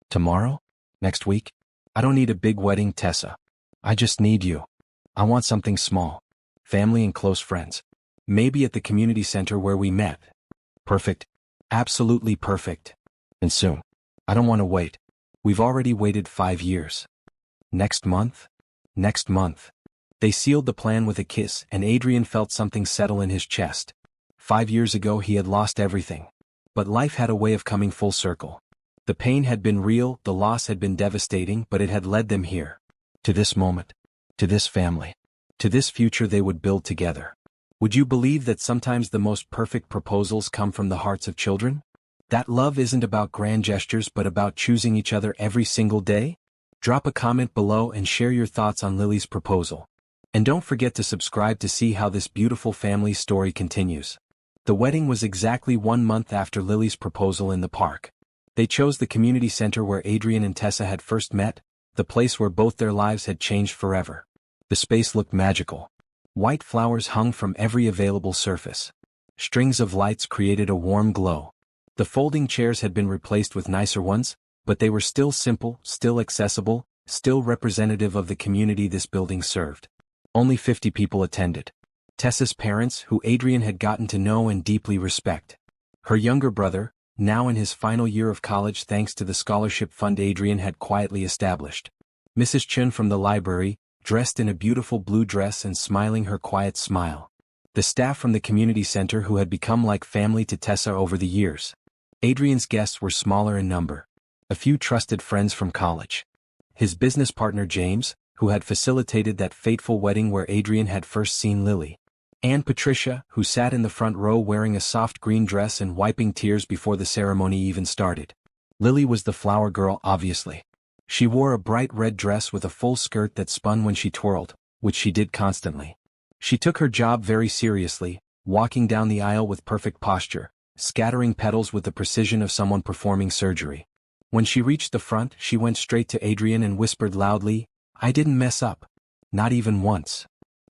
Tomorrow? Next week? I don't need a big wedding, Tessa. I just need you. I want something small. Family and close friends. Maybe at the community center where we met. Perfect. Absolutely perfect. And soon. I don't want to wait. We've already waited 5 years. Next month? Next month. They sealed the plan with a kiss, and Adrian felt something settle in his chest. 5 years ago he had lost everything. But life had a way of coming full circle. The pain had been real, the loss had been devastating, but it had led them here. To this moment. To this family. To this future they would build together. Would you believe that sometimes the most perfect proposals come from the hearts of children? That love isn't about grand gestures but about choosing each other every single day? Drop a comment below and share your thoughts on Lily's proposal. And don't forget to subscribe to see how this beautiful family story continues. The wedding was exactly 1 month after Lily's proposal in the park. They chose the community center where Adrian and Tessa had first met, the place where both their lives had changed forever. The space looked magical. White flowers hung from every available surface. Strings of lights created a warm glow. The folding chairs had been replaced with nicer ones, but they were still simple, still accessible, still representative of the community this building served. Only 50 people attended. Tessa's parents, who Adrian had gotten to know and deeply respect. Her younger brother, now in his final year of college thanks to the scholarship fund Adrian had quietly established. Mrs. Chun from the library, dressed in a beautiful blue dress and smiling her quiet smile. The staff from the community center who had become like family to Tessa over the years. Adrian's guests were smaller in number. A few trusted friends from college. His business partner James, who had facilitated that fateful wedding where Adrian had first seen Lily. And Patricia, who sat in the front row wearing a soft green dress and wiping tears before the ceremony even started. Lily was the flower girl, obviously. She wore a bright red dress with a full skirt that spun when she twirled, which she did constantly. She took her job very seriously, walking down the aisle with perfect posture, scattering petals with the precision of someone performing surgery. When she reached the front, she went straight to Adrian and whispered loudly, "I didn't mess up. Not even once."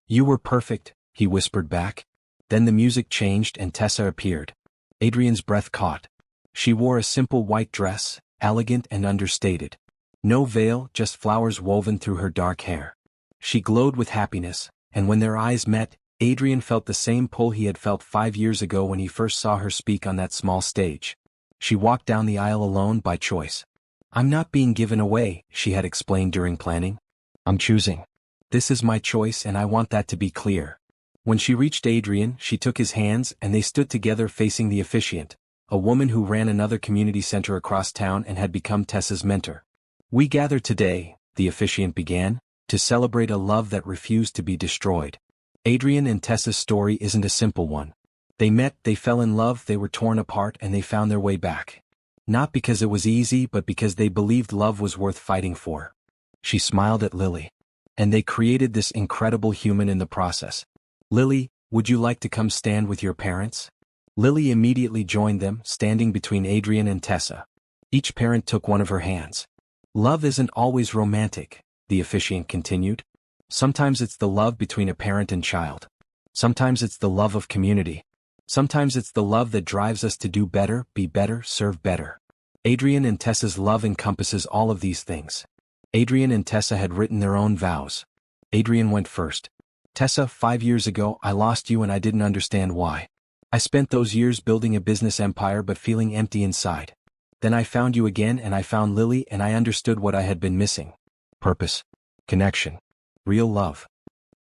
"You were perfect," he whispered back. Then the music changed and Tessa appeared. Adrian's breath caught. She wore a simple white dress, elegant and understated. No veil, just flowers woven through her dark hair. She glowed with happiness, and when their eyes met, Adrian felt the same pull he had felt 5 years ago when he first saw her speak on that small stage. She walked down the aisle alone by choice. "I'm not being given away," she had explained during planning. "I'm choosing. This is my choice and I want that to be clear." When she reached Adrian, she took his hands and they stood together facing the officiant, a woman who ran another community center across town and had become Tessa's mentor. "We gather today," the officiant began, "to celebrate a love that refused to be destroyed." Adrian and Tessa's story isn't a simple one. They met, they fell in love, they were torn apart, and they found their way back. Not because it was easy, but because they believed love was worth fighting for. She smiled at Lily. And they created this incredible human in the process. "Lily, would you like to come stand with your parents?" Lily immediately joined them, standing between Adrian and Tessa. Each parent took one of her hands. "Love isn't always romantic," the officiant continued. "Sometimes it's the love between a parent and child. Sometimes it's the love of community. Sometimes it's the love that drives us to do better, be better, serve better." Adrian and Tessa's love encompasses all of these things. Adrian and Tessa had written their own vows. Adrian went first. "Tessa, 5 years ago I lost you and I didn't understand why. I spent those years building a business empire but feeling empty inside. Then I found you again and I found Lily and I understood what I had been missing. Purpose. Connection. Real love."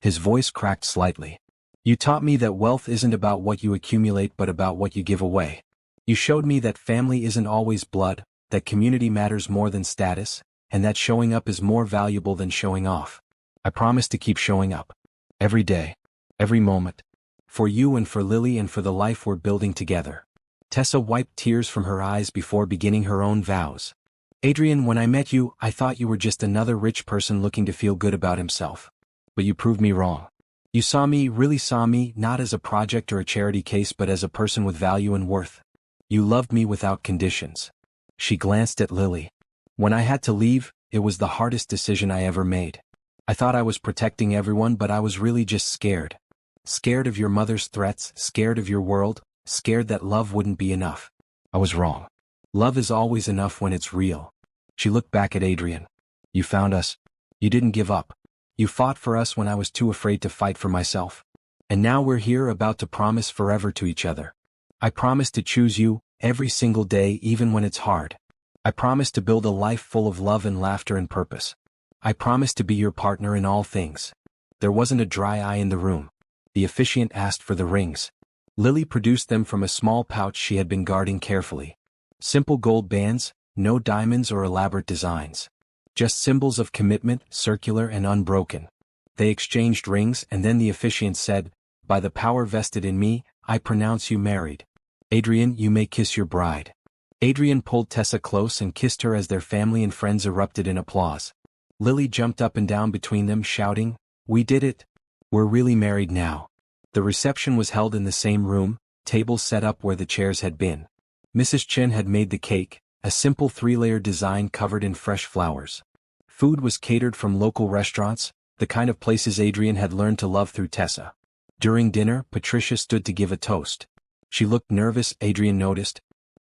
His voice cracked slightly. "You taught me that wealth isn't about what you accumulate but about what you give away. You showed me that family isn't always blood, that community matters more than status, and that showing up is more valuable than showing off. I promise to keep showing up. Every day. Every moment. For you and for Lily and for the life we're building together." Tessa wiped tears from her eyes before beginning her own vows. "Adrian, when I met you, I thought you were just another rich person looking to feel good about himself. But you proved me wrong. You saw me, really saw me, not as a project or a charity case but as a person with value and worth. You loved me without conditions." She glanced at Lily. "When I had to leave, it was the hardest decision I ever made. I thought I was protecting everyone but I was really just scared. Scared of your mother's threats, scared of your world, scared that love wouldn't be enough. I was wrong. Love is always enough when it's real." She looked back at Adrian. "You found us. You didn't give up. You fought for us when I was too afraid to fight for myself. And now we're here about to promise forever to each other. I promise to choose you, every single day even when it's hard. I promise to build a life full of love and laughter and purpose. I promise to be your partner in all things." There wasn't a dry eye in the room. The officiant asked for the rings. Lily produced them from a small pouch she had been guarding carefully. Simple gold bands, no diamonds or elaborate designs. Just symbols of commitment, circular and unbroken. They exchanged rings and then the officiant said, "By the power vested in me, I pronounce you married. Adrian, you may kiss your bride." Adrian pulled Tessa close and kissed her as their family and friends erupted in applause. Lily jumped up and down between them shouting, "We did it! We're really married now." The reception was held in the same room, tables set up where the chairs had been. Mrs. Chin had made the cake, a simple 3-layer design covered in fresh flowers. Food was catered from local restaurants, the kind of places Adrian had learned to love through Tessa. During dinner, Patricia stood to give a toast. She looked nervous, Adrian noticed.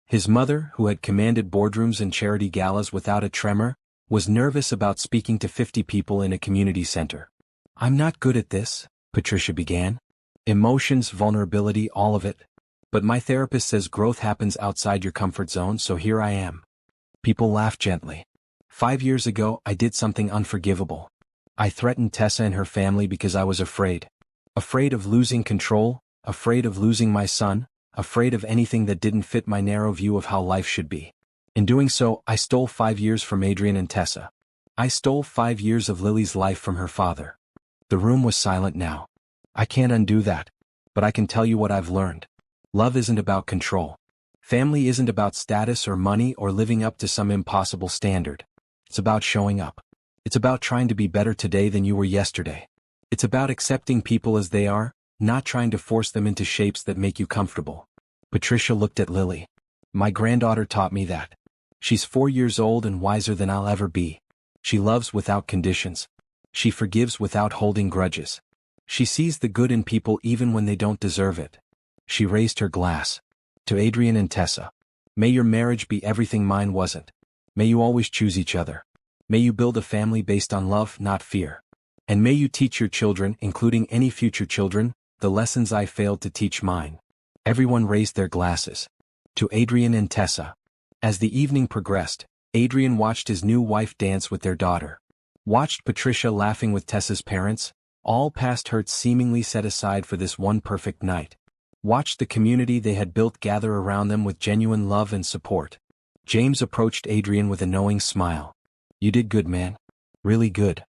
His mother, who had commanded boardrooms and charity galas without a tremor, was nervous about speaking to 50 people in a community center. "I'm not good at this," Patricia began. "Emotions, vulnerability, all of it. But my therapist says growth happens outside your comfort zone, so here I am." People laughed gently. 5 years ago, I did something unforgivable. I threatened Tessa and her family because I was afraid. Afraid of losing control, Afraid of losing my son, afraid of anything that didn't fit my narrow view of how life should be. In doing so, I stole 5 years from Adrian and Tessa. I stole 5 years of Lily's life from her father. The room was silent now. I can't undo that. But I can tell you what I've learned. Love isn't about control. Family isn't about status or money or living up to some impossible standard. It's about showing up. It's about trying to be better today than you were yesterday. It's about accepting people as they are, not trying to force them into shapes that make you comfortable. Patricia looked at Lily. My granddaughter taught me that. She's 4 years old and wiser than I'll ever be. She loves without conditions. She forgives without holding grudges. She sees the good in people even when they don't deserve it. She raised her glass. To Adrian and Tessa. May your marriage be everything mine wasn't. May you always choose each other. May you build a family based on love, not fear. And may you teach your children, including any future children, the lessons I failed to teach mine. Everyone raised their glasses. To Adrian and Tessa. As the evening progressed, Adrian watched his new wife dance with their daughter. Watched Patricia laughing with Tessa's parents, all past hurts seemingly set aside for this one perfect night. Watched the community they had built gather around them with genuine love and support. James approached Adrian with a knowing smile. You did good, man. Really good.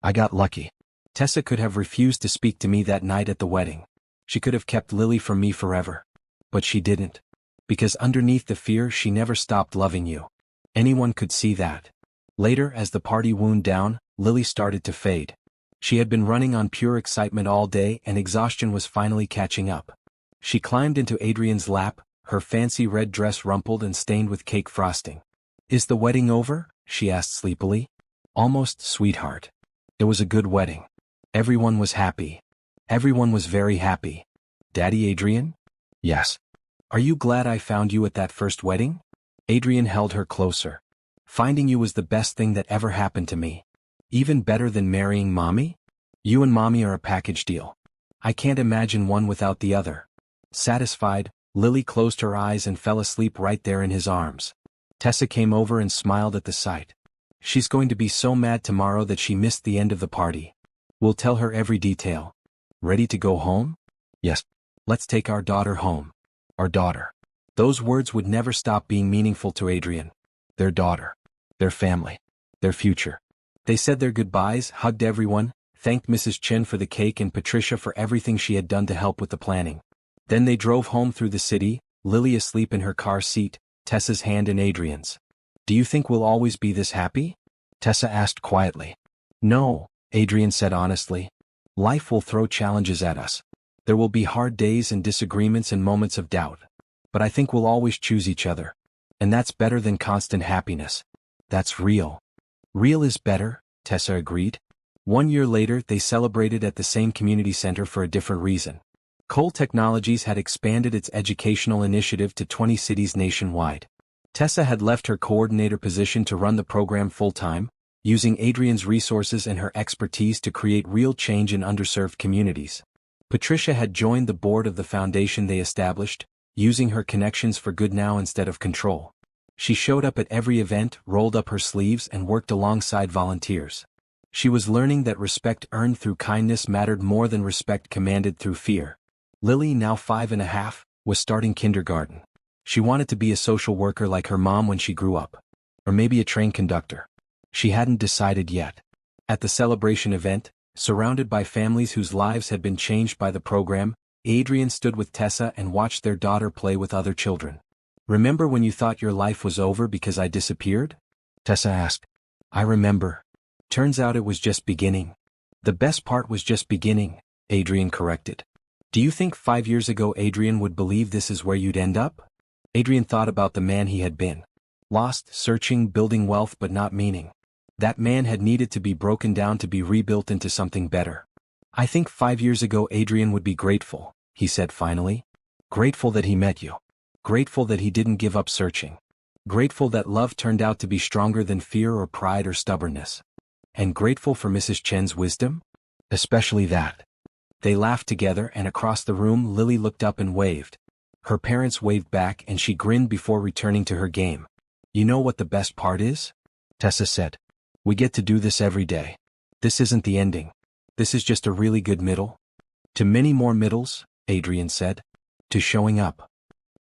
I got lucky. Tessa could have refused to speak to me that night at the wedding. She could have kept Lily from me forever. But she didn't. Because underneath the fear she never stopped loving you. Anyone could see that. Later, as the party wound down, Lily started to fade. She had been running on pure excitement all day and exhaustion was finally catching up. She climbed into Adrian's lap, her fancy red dress rumpled and stained with cake frosting. Is the wedding over? She asked sleepily. Almost, sweetheart. It was a good wedding. Everyone was happy. Everyone was very happy. Daddy Adrian? Yes. Are you glad I found you at that first wedding? Adrian held her closer. Finding you was the best thing that ever happened to me. Even better than marrying Mommy? You and Mommy are a package deal. I can't imagine one without the other. Satisfied, Lily closed her eyes and fell asleep right there in his arms. Tessa came over and smiled at the sight. She's going to be so mad tomorrow that she missed the end of the party. We'll tell her every detail. Ready to go home? Yes. Let's take our daughter home. Our daughter. Those words would never stop being meaningful to Adrian. Their daughter. Their family. Their future. They said their goodbyes, hugged everyone, thanked Mrs. Chen for the cake and Patricia for everything she had done to help with the planning. Then they drove home through the city, Lily asleep in her car seat, Tessa's hand in Adrian's. Do you think we'll always be this happy? Tessa asked quietly. No, Adrian said honestly. Life will throw challenges at us. There will be hard days and disagreements and moments of doubt. But I think we'll always choose each other. And that's better than constant happiness. That's real. Real is better, Tessa agreed. 1 year later, they celebrated at the same community center for a different reason. Cole Technologies had expanded its educational initiative to 20 cities nationwide. Tessa had left her coordinator position to run the program full-time, using Adrian's resources and her expertise to create real change in underserved communities. Patricia had joined the board of the foundation they established, using her connections for good now instead of control. She showed up at every event, rolled up her sleeves and worked alongside volunteers. She was learning that respect earned through kindness mattered more than respect commanded through fear. Lily, now 5.5, was starting kindergarten. She wanted to be a social worker like her mom when she grew up. Or maybe a train conductor. She hadn't decided yet. At the celebration event, surrounded by families whose lives had been changed by the program, Adrian stood with Tessa and watched their daughter play with other children. Remember when you thought your life was over because I disappeared? Tessa asked. I remember. Turns out it was just beginning. The best part was just beginning, Adrian corrected. Do you think 5 years ago Adrian would believe this is where you'd end up? Adrian thought about the man he had been. Lost, searching, building wealth but not meaning. That man had needed to be broken down to be rebuilt into something better. I think 5 years ago Adrian would be grateful, he said finally. Grateful that he met you. Grateful that he didn't give up searching. Grateful that love turned out to be stronger than fear or pride or stubbornness. And grateful for Mrs. Chen's wisdom? Especially that. They laughed together and across the room Lily looked up and waved. Her parents waved back and she grinned before returning to her game. You know what the best part is? Tessa said. We get to do this every day. This isn't the ending. This is just a really good middle. To many more middles, Adrian said. To showing up.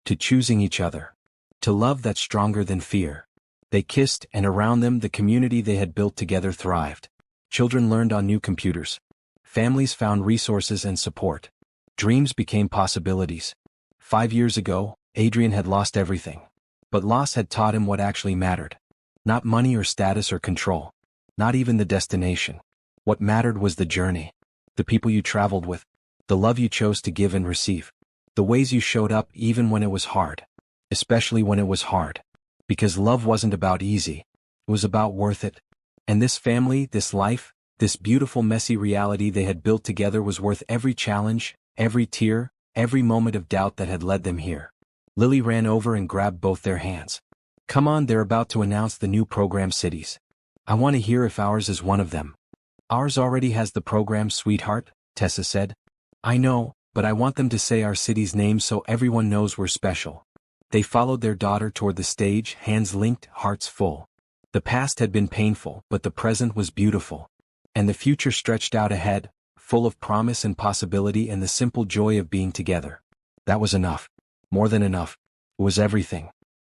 To choosing each other. To love that's stronger than fear. They kissed, and around them the community they had built together thrived. Children learned on new computers. Families found resources and support. Dreams became possibilities. 5 years ago, Adrian had lost everything. But loss had taught him what actually mattered. Not money or status or control. Not even the destination. What mattered was the journey. The people you traveled with. The love you chose to give and receive. The ways you showed up even when it was hard. Especially when it was hard. Because love wasn't about easy. It was about worth it. And this family, this life, this beautiful messy reality they had built together was worth every challenge, every tear, every moment of doubt that had led them here. Lily ran over and grabbed both their hands. Come on, they're about to announce the new program cities. I want to hear if ours is one of them. Ours already has the program, sweetheart, Tessa said. I know, but I want them to say our city's name so everyone knows we're special. They followed their daughter toward the stage, hands linked, hearts full. The past had been painful, but the present was beautiful. And the future stretched out ahead, full of promise and possibility and the simple joy of being together. That was enough. More than enough. It was everything.